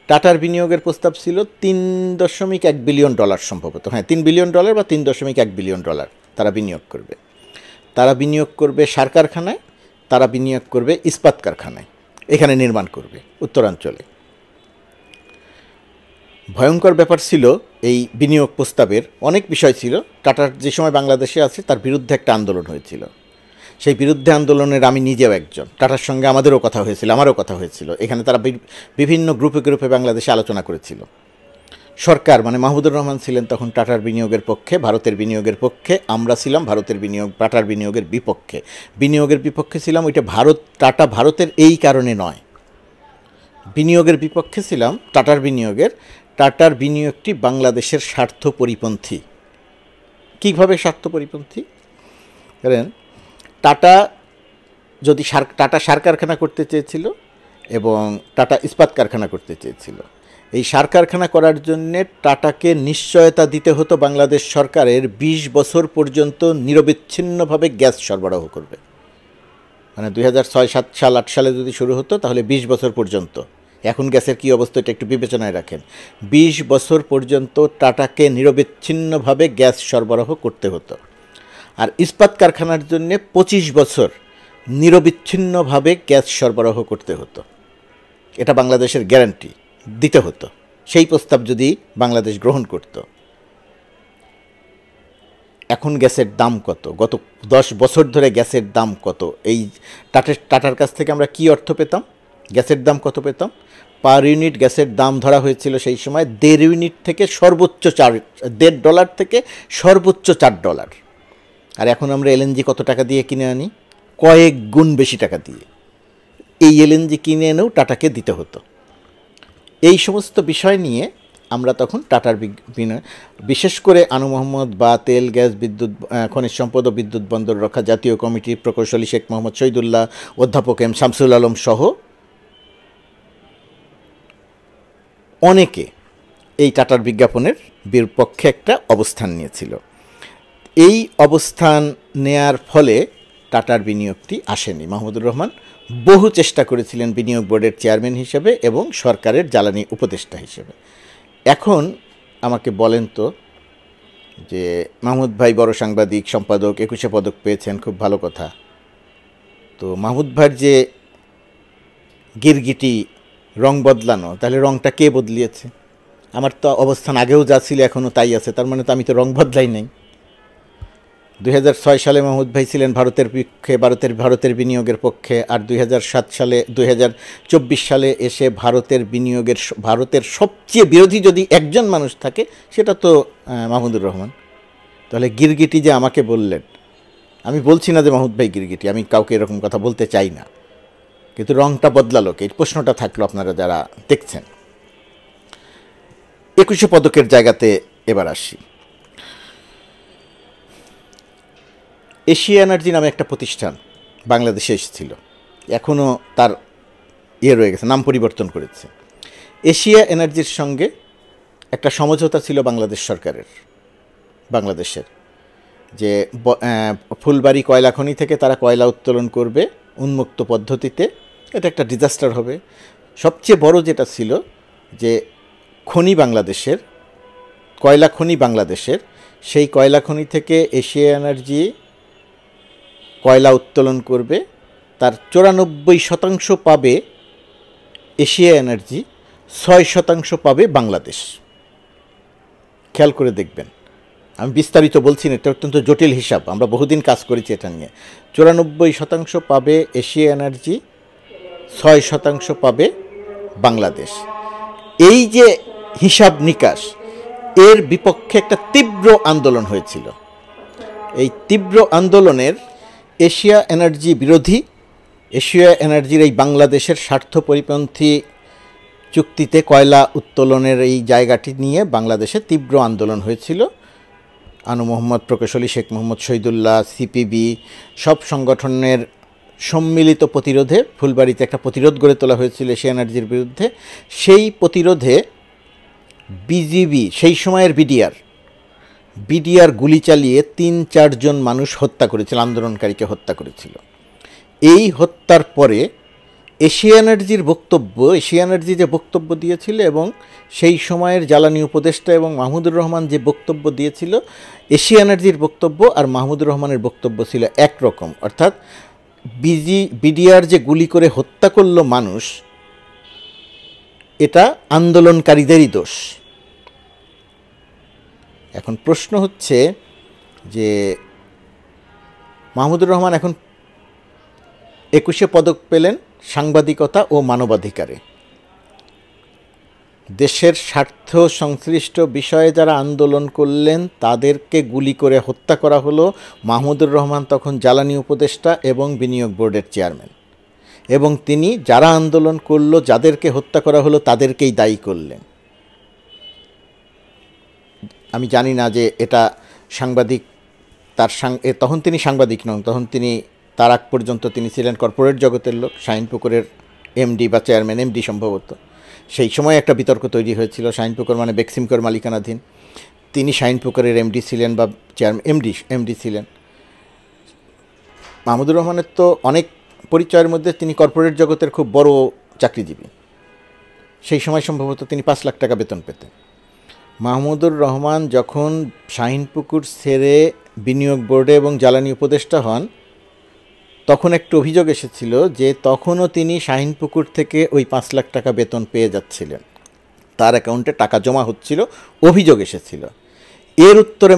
টাটার বিনিয়োগের প্রস্তাব ছিল $3.1 বিলিয়ন সম্ভবত, হ্যাঁ $3 বিলিয়ন বা $3.1 বিলিয়ন তারা বিনিয়োগ করবে। তারা বিনিয়োগ করবে সার কারখানায়, তারা বিনিয়োগ করবে ইস্পাত কারখানায়, এখানে নির্মাণ করবে উত্তরাঞ্চলে। ভয়ঙ্কর ব্যাপার ছিল এই বিনিয়োগ প্রস্তাবের, অনেক বিষয় ছিল। টাটার যে সময় বাংলাদেশে আছে তার বিরুদ্ধে একটা আন্দোলন হয়েছিল। সেই বিরুদ্ধে আন্দোলনের আমি নিজেও একজন। টাটার সঙ্গে আমারও কথা হয়েছিল। এখানে তারা বিভিন্ন গ্রুপে বাংলাদেশে আলোচনা করেছিল। সরকার মানে মাহমুদুর রহমান ছিলেন তখন টাটার বিনিয়োগের পক্ষে, ভারতের বিনিয়োগের পক্ষে। আমরা ছিলাম টাটার বিনিয়োগের বিপক্ষে ছিলাম। ওইটা টাটা ভারতের এই কারণে নয়, বিনিয়োগের বিপক্ষে ছিলাম টাটার বিনিয়োগটি বাংলাদেশের স্বার্থ পরিপন্থী। কীভাবে স্বার্থ পরিপন্থী? কারণ টাটা সার কারখানা করতে চেয়েছিল এবং টাটা ইস্পাত কারখানা করতে চেয়েছিল। এই সার কারখানা করার জন্যে টাটাকে নিশ্চয়তা দিতে হতো বাংলাদেশ সরকারের 20 বছর পর্যন্ত নিরবিচ্ছিন্নভাবে গ্যাস সরবরাহ করবে। মানে 2006, 7 সাল 8 সালে যদি শুরু হতো তাহলে 20 বছর পর্যন্ত। এখন গ্যাসের কী অবস্থা এটা একটু বিবেচনায় রাখেন। 20 বছর পর্যন্ত টাটাকে নিরবিচ্ছিন্নভাবে গ্যাস সরবরাহ করতে হতো। আর ইস্পাত কারখানার জন্যে 25 বছর নিরবিচ্ছিন্নভাবে গ্যাস সরবরাহ করতে হতো। এটা বাংলাদেশের গ্যারান্টি দিতে হতো সেই প্রস্তাব যদি বাংলাদেশ গ্রহণ করত। এখন গ্যাসের দাম কত? গত 10 বছর ধরে গ্যাসের দাম কত? এই টাটার কাছ থেকে আমরা কি অর্থ পেতাম? গ্যাসের দাম কত পেতাম? পার ইউনিট গ্যাসের দাম ধরা হয়েছিল সেই সময় $1.5 থেকে সর্বোচ্চ $1.5 থেকে সর্বোচ্চ $4। আর এখন আমরা এলএনজি কত টাকা দিয়ে কিনে আনি? কয়েক গুণ বেশি টাকা দিয়ে। এই এলএনজি কিনে এনেও টাটাকে দিতে হতো। এই সমস্ত বিষয় নিয়ে আমরা তখন টাটার বিশেষ করে আনু মোহাম্মদ বা তেল, গ্যাস, বিদ্যুৎ, খনিজ সম্পদ ও বিদ্যুৎ বন্দর রক্ষা জাতীয় কমিটির প্রকৌশলী শেখ মোহাম্মদ শহীদুল্লাহ, অধ্যাপক এম শামসুল আলম সহ অনেকে এই টাটার বিজ্ঞাপনের বিপক্ষে একটা অবস্থান নিয়েছিল। এই অবস্থান নেয়ার ফলে টাটার বিনিয়োগটি আসেনি। মাহমুদুর রহমান বহু চেষ্টা করেছিলেন বিনিয়োগ বোর্ডের চেয়ারম্যান হিসেবে এবং সরকারের জ্বালানি উপদেষ্টা হিসেবে। এখন আমাকে বলেন তো যে মাহমুদ ভাই বড় সাংবাদিক, সম্পাদক, 21 পদক পেয়েছেন, খুব ভালো কথা। তো মাহমুদ ভাইয়ের যে গিরগিটি রং বদলানো, তাহলে রংটা কে বদলিয়েছে? আমার তো অবস্থান আগেও যা ছিল এখনও তাই আছে, তার মানে তো আমি তো রং বদলাই নাই। 2006 সালে মাহমুদ ভাই ছিলেন ভারতের পক্ষে, ভারতের বিনিয়োগের পক্ষে। আর 2024 সালে এসে ভারতের সবচেয়ে বিরোধী যদি একজন মানুষ থাকে সেটা তো মাহমুদুর রহমান। তাহলে গিরগিটি যে আমাকে বললেন, আমি বলছি না যে মাহমুদ ভাই গিরগিটি, আমি কাউকে এরকম কথা বলতে চাই না, কিন্তু রংটা বদলালো কে? এই প্রশ্নটা থাকলো আপনারা যারা দেখছেন। 21 পদকের জায়গাতে এবার আসি। এশিয়া এনার্জি নামে একটা প্রতিষ্ঠান বাংলাদেশে এসেছিল, এখনও তার রয়ে গেছে, নাম পরিবর্তন করেছে। এশিয়া এনার্জির সঙ্গে একটা সমঝোতা ছিল বাংলাদেশের যে ফুলবাড়ি কয়লা খনি থেকে তারা কয়লা উত্তোলন করবে উন্মুক্ত পদ্ধতিতে। এটা একটা ডিজাস্টার হবে। সবচেয়ে বড় যেটা ছিল যে কয়লা খনি বাংলাদেশের, সেই কয়লা খনি থেকে এশিয়া এনার্জি কয়লা উত্তোলন করবে, তার 94% পাবে এশিয়া এনার্জি, 6% পাবে বাংলাদেশ। খেয়াল করে দেখবেন, আমি বিস্তারিত বলছি না, এটা অত্যন্ত জটিল হিসাব, আমরা বহুদিন কাজ করেছি এটা নিয়ে। 94% পাবে এশিয়া এনার্জি, 6% পাবে বাংলাদেশ। এই যে হিসাব নিকাশ, এর বিপক্ষে একটা তীব্র আন্দোলন হয়েছিল। এই তীব্র আন্দোলনের এশিয়া এনার্জি বিরোধী, এশিয়া এনার্জির এই বাংলাদেশের স্বার্থ পরিপন্থী চুক্তিতে কয়লা উত্তোলনের এই জায়গাটি নিয়ে বাংলাদেশে তীব্র আন্দোলন হয়েছিল। আনু মোহাম্মদ, প্রকৌশলী শেখ মোহাম্মদ শহীদুল্লাহ, সিপিবি সব সংগঠনের সম্মিলিত প্রতিরোধে ফুলবাড়িতে একটা প্রতিরোধ গড়ে তোলা হয়েছিল এশিয়া এনার্জির বিরুদ্ধে। সেই প্রতিরোধে বিজিবি, সেই সময়ের বিডিআর গুলি চালিয়ে 3-4 জন মানুষ হত্যা করেছিল, আন্দোলনকারীকে হত্যা করেছিল। এই হত্যার পরে এশিয়া এনার্জি যে বক্তব্য দিয়েছিল এবং সেই সময়ের জ্বালানি উপদেষ্টা এবং মাহমুদুর রহমান যে বক্তব্য দিয়েছিল, এশিয়া এনার্জির বক্তব্য আর মাহমুদুর রহমানের বক্তব্য ছিল একরকম। অর্থাৎ বিডিআর যে গুলি করে হত্যা করলো মানুষ, এটা আন্দোলনকারীদেরই দোষ। এখন প্রশ্ন হচ্ছে যে মাহমুদুর রহমান এখন 21 পদক পেলেন সাংবাদিকতা ও মানবাধিকারে। দেশের স্বার্থ সংশ্লিষ্ট বিষয়ে যারা আন্দোলন করলেন তাদেরকে গুলি করে হত্যা করা হলো। মাহমুদুর রহমান তখন জ্বালানি উপদেষ্টা এবং বিনিয়োগ বোর্ডের চেয়ারম্যান, এবং তিনি যারা আন্দোলন করলো, যাদেরকে হত্যা করা হলো, তাদেরকেই দায়ী করলেন। আমি জানি না যে এটা সাংবাদিক, তখন তিনি সাংবাদিক নন, তখন তিনি তার আগ পর্যন্ত তিনি ছিলেন কর্পোরেট জগতের লোক, শাহিনপুকুরের এমডি বা চেয়ারম্যান, এমডি সম্ভবত। সেই সময় একটা বিতর্ক তৈরি হয়েছিল। শাহিন পুকুর মানে বেক্সিমকোর মালিকানাধীন, তিনি শাহিন পুকুরের এমডি ছিলেন বা এমডি ছিলেন। মাহমুদুর রহমানের তো অনেক পরিচয়ের মধ্যে তিনি কর্পোরেট জগতের খুব বড় চাকরিজীবী। সেই সময় সম্ভবত তিনি 5 লাখ টাকা বেতন পেতেন। মাহমুদুর রহমান যখন শাহিনপুকুর ছেড়ে বিনিয়োগ বোর্ডে এবং জ্বালানি উপদেষ্টা হন, তখন একটা অভিযোগ এসেছিল যে তখনও তিনি শাহিনপুকুর থেকে ওই 5 লাখ টাকা বেতন পেয়ে যাচ্ছিলেন, তার অ্যাকাউন্টে টাকা জমা হচ্ছিল, অভিযোগ এসেছিল। এর উত্তরে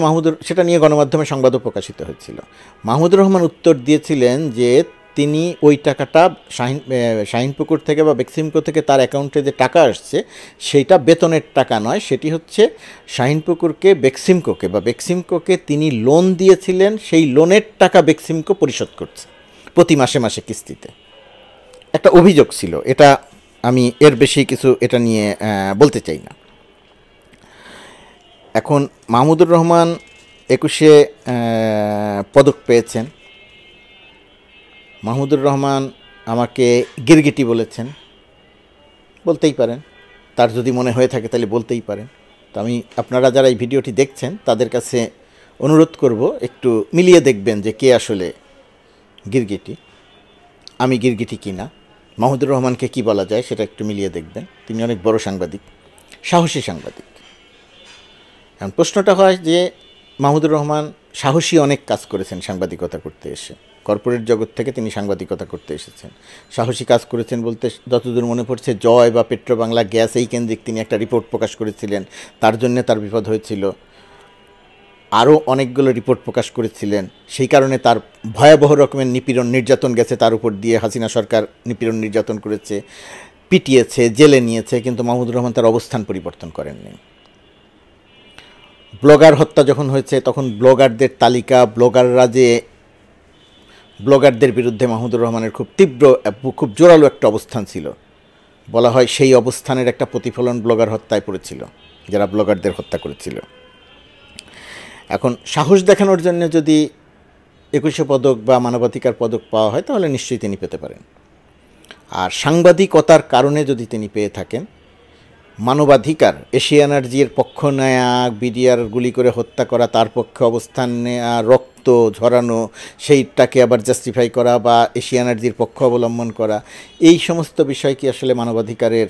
সেটা নিয়ে গণমাধ্যমে সংবাদও প্রকাশিত হয়েছিল। মাহমুদুর রহমান উত্তর দিয়েছিলেন যে তিনি ওই টাকাটা শাহিনপুকুর থেকে বা বেক্সিমকো থেকে তার অ্যাকাউন্টে যে টাকা আসছে সেইটা বেতনের টাকা নয়, সেটি হচ্ছে শাহিনপুকুরকে বেক্সিমকোকে তিনি লোন দিয়েছিলেন, সেই লোনের টাকা বেক্সিমকো পরিশোধ করছে প্রতি মাসে মাসে কিস্তিতে। একটা অভিযোগ ছিল, এটা আমি এর বেশি কিছু এটা নিয়ে বলতে চাই না। এখন মাহমুদুর রহমান 21-এ পদক পেয়েছেন। মাহমুদুর রহমান আমাকে গিরগিটি বলেছেন, বলতেই পারেন, তার যদি মনে হয়ে থাকে তাহলে বলতেই পারেন। তো আমি আপনারা যারা এই ভিডিওটি দেখছেন তাদের কাছে অনুরোধ করব একটু মিলিয়ে দেখবেন যে কে আসলে গিরগিটি, আমি গিরগিটি কিনা, মাহমুদুর রহমানকে কি বলা যায় সেটা একটু মিলিয়ে দেখবেন। তিনি অনেক বড় সাংবাদিক, সাহসী সাংবাদিক। এখন প্রশ্নটা হয় যে মাহমুদুর রহমান সাহসী অনেক কাজ করেছেন সাংবাদিকতা করতে এসে, কর্পোরেট জগৎ থেকে তিনি সাংবাদিকতা করতে এসেছেন। সাহসী কাজ করেছেন বলতে যতদূর মনে পড়ছে, জয় বা পেট্রো বাংলা গ্যাস এই কেন্দ্রিক তিনি একটা রিপোর্ট প্রকাশ করেছিলেন, তার জন্যে তার বিপদ হয়েছিল। আরও অনেকগুলো রিপোর্ট প্রকাশ করেছিলেন, সেই কারণে তার ভয়াবহ রকমের নির্যাতন গেছে তার উপর দিয়ে। হাসিনা সরকার নির্যাতন করেছে, পিটিয়েছে, জেলে নিয়েছে, কিন্তু মাহমুদুর রহমান তার অবস্থান পরিবর্তন করেননি। ব্লগার হত্যা যখন হয়েছে তখন ব্লগারদের তালিকা, ব্লগারদের বিরুদ্ধে মাহমুদুর রহমানের খুব জোরালো একটা অবস্থান ছিল। বলা হয় সেই অবস্থানের একটা প্রতিফলন ব্লগার হত্যায় পড়েছিল, যারা ব্লগারদের হত্যা করেছিল। এখন সাহস দেখানোর জন্য যদি 21 পদক বা মানবাধিকার পদক পাওয়া হয় তাহলে নিশ্চয়ই তিনি পেতে পারেন। আর সাংবাদিকতার কারণে যদি তিনি পেয়ে থাকেন, মানবাধিকার, এশিয়া এনার্জির পক্ষ নেয়া, বিডিআর গুলি করে হত্যা করা, তার পক্ষে অবস্থান নেয়া, রক্ত ঝরানো, সেইটাকে আবার জাস্টিফাই করা বা এশিয়া এনার্জির পক্ষ অবলম্বন করা, এই সমস্ত বিষয় কি আসলে মানবাধিকারের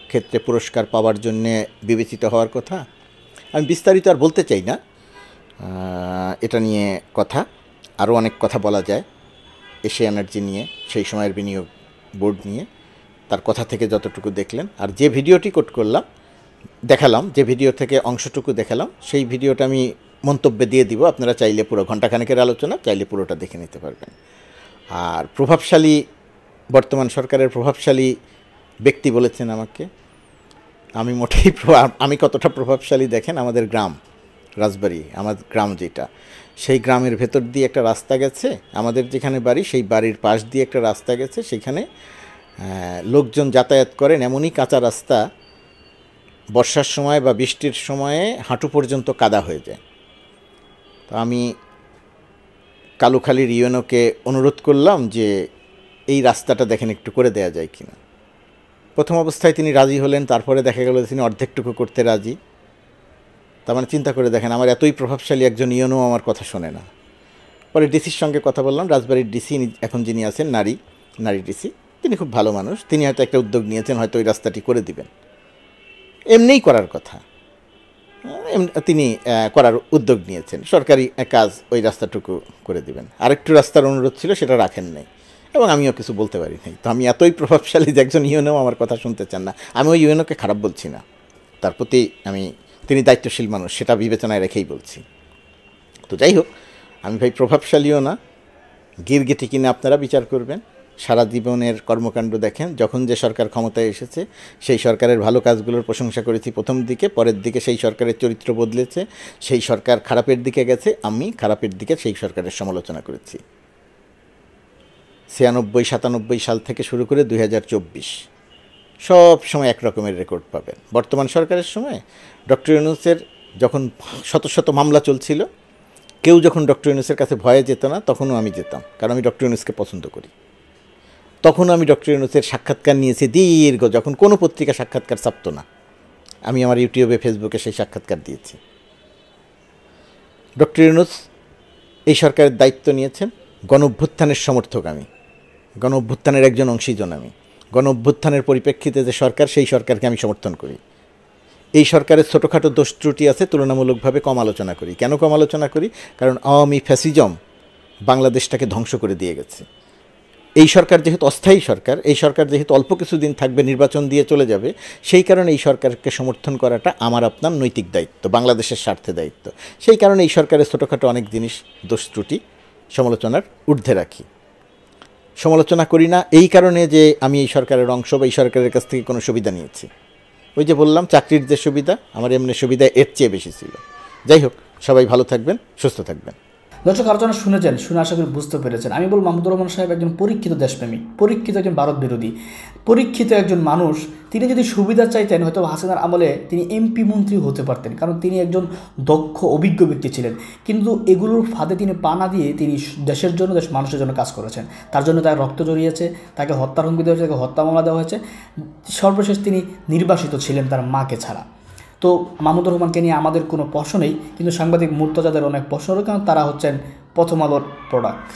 ক্ষেত্রে পুরস্কার পাওয়ার জন্যে বিবেচিত হওয়ার কথা? আমি বিস্তারিত আর বলতে চাই না, এটা নিয়ে কথা আরও অনেক কথা বলা যায় এশিয়া এনার্জি নিয়ে, সেই সময়ের বিনিয়োগ বোর্ড নিয়ে, তার কথা থেকে যতটুকু দেখলেন। আর যে ভিডিওটি দেখালাম, যে ভিডিও থেকে অংশটুকু দেখালাম, সেই ভিডিওটা আমি মন্তব্যে দিয়ে দিব, আপনারা চাইলে পুরো ঘণ্টাখানেকের আলোচনা চাইলে পুরোটা দেখে নিতে পারবেন। আর বর্তমান সরকারের প্রভাবশালী ব্যক্তি বলেছেন আমাকে, আমি মোটেই আমি কতটা প্রভাবশালী দেখেন, আমাদের গ্রাম রাজবাড়ি, আমার গ্রাম যেটা, সেই গ্রামের ভেতর দিয়ে একটা রাস্তা গেছে, আমাদের যেখানে বাড়ি সেই বাড়ির পাশ দিয়ে একটা রাস্তা গেছে, সেখানে লোকজন যাতায়াত করেন, এমনই কাঁচা রাস্তা বর্ষার সময় বা বৃষ্টির সময়ে হাঁটু পর্যন্ত কাদা হয়ে যায়। তো আমি কালুখালীর ইউএনওকে অনুরোধ করলাম যে এই রাস্তাটা দেখেন একটু করে দেয়া যায় কিনা। প্রথম অবস্থায় তিনি রাজি হলেন, তারপরে দেখা গেল তিনি অর্ধেকটুকু করতে রাজি। তার মানে চিন্তা করে দেখেন, আমার এতই প্রভাবশালী একজন ইউএনও আমার কথা শোনে না। পরে ডিসির সঙ্গে কথা বললাম, রাজবাড়ির ডিসি এখন যিনি আছেন, নারী ডিসি, তিনি খুব ভালো মানুষ, তিনি হয়তো একটা উদ্যোগ নিয়েছেন, হয়তো ওই রাস্তাটি করে দিবেন। এমনিই করার কথা, তিনি করার উদ্যোগ নিয়েছেন, সরকারি কাজ, ওই রাস্তাটুকু করে দিবেন। আরেকটু রাস্তার অনুরোধ ছিল, সেটা রাখেন নাই, এবং আমিও কিছু বলতে পারি নাই। তো আমি এতই প্রভাবশালী যে একজন ইউএনও আমার কথা শুনতে চান না। আমি ওই ইউএনওকে খারাপ বলছি না, তার প্রতি তিনি দায়িত্বশীল মানুষ, সেটা বিবেচনায় রেখেই বলছি। তো যাই হোক, আমি ভাই প্রভাবশালীও না, গিরগিটি কিনা আপনারা বিচার করবেন। সারা জীবনের কর্মকাণ্ড দেখেন, যখন যে সরকার ক্ষমতায় এসেছে সেই সরকারের ভালো কাজগুলোর প্রশংসা করেছি প্রথম দিকে, পরের দিকে সেই সরকারের চরিত্র বদলেছে, সেই সরকার খারাপের দিকে গেছে, আমি খারাপের দিকে সেই সরকারের সমালোচনা করেছি। 96-97 সাল থেকে শুরু করে 2024 সব সময় একরকমের রেকর্ড পাবেন। বর্তমান সরকারের সময় ডক্টর ইউনূসের যখন শত শত মামলা চলছিল, কেউ যখন ডক্টর ইউনূসের কাছে ভয়ে যেত না, তখনও আমি যেতাম, কারণ আমি ডক্টর ইউনূসকে পছন্দ করি। তখন আমি ডক্টর ইউনূসের সাক্ষাৎকার নিয়েছি দীর্ঘ, যখন কোনো পত্রিকা সাক্ষাৎকার ছাপতো না। আমি আমার ইউটিউবে ফেসবুকে সেই সাক্ষাৎকার দিয়েছি। ডক্টর ইউনূস এই সরকারের দায়িত্ব নিয়েছেন। গণ অভ্যুত্থানের সমর্থক আমি, গণ অভ্যুত্থানের একজন অংশীজন আমি। গণ অভ্যুত্থানের পরিপ্রেক্ষিতে যে সরকার, সেই সরকারকে আমি সমর্থন করি। এই সরকারের ছোটোখাটো দোষ ত্রুটি আছে, তুলনামূলকভাবে কম আলোচনা করি। কেন কম আলোচনা করি? কারণ আওয়ামী ফ্যাসিজম বাংলাদেশটাকে ধ্বংস করে দিয়ে গেছে। এই সরকার যেহেতু অস্থায়ী সরকার, এই সরকার যেহেতু অল্প কিছুদিন থাকবে, নির্বাচন দিয়ে চলে যাবে, সেই কারণে এই সরকারকে সমর্থন করাটা আমার আপনার নৈতিক দায়িত্ব, বাংলাদেশের স্বার্থে দায়িত্ব। সেই কারণে এই সরকারের ছোটোখাটো অনেক জিনিস, দোষ ত্রুটি সমালোচনার ঊর্ধ্বে রাখি। সমালোচনা করি না এই কারণে যে আমি এই সরকারের অংশ বা এই সরকারের কাছ থেকে কোনো সুবিধা নিয়েছি। ওই যে বললাম, চাকরির যে সুবিধা, আমার এমনি সুবিধা এর চেয়ে বেশি ছিল। যাই হোক, সবাই ভালো থাকবেন, সুস্থ থাকবেন। দর্শক, আলোচনা শুনেছেন, শুনে আশা করি বুঝতে পেরেছেন। আমি বলব, মাহমুদুর রহমান সাহেব একজন পরীক্ষিত দেশপ্রেমিক, পরীক্ষিত একজন ভারত বিরোধী, পরীক্ষিত একজন মানুষ। তিনি যদি সুবিধা চাইতেন, হয়তো হাসিনার আমলে তিনি এমপি মন্ত্রী হতে পারতেন, কারণ তিনি একজন দক্ষ অভিজ্ঞ ব্যক্তি ছিলেন। কিন্তু এগুলোর ফাঁদে তিনি পা না দিয়ে তিনি দেশের জন্য, দেশ মানুষের জন্য কাজ করেছেন। তার জন্য তার রক্ত জড়িয়েছে, তাকে হত্যার হুমকি দেওয়া হয়েছে, তাকে হত্যা মামলা দেওয়া হয়েছে। সর্বশেষ তিনি নির্বাসিত ছিলেন তার মাকে ছাড়া। তো মাহমুদুর রহমানকে নিয়ে আমাদের কোনো প্রশ্ন নেই, কিন্তু সাংবাদিক মুর্তজাদের অনেক প্রশ্ন রয়েছে, কারণ তারা হচ্ছেন প্রথম আলোর প্রোডাক্ট।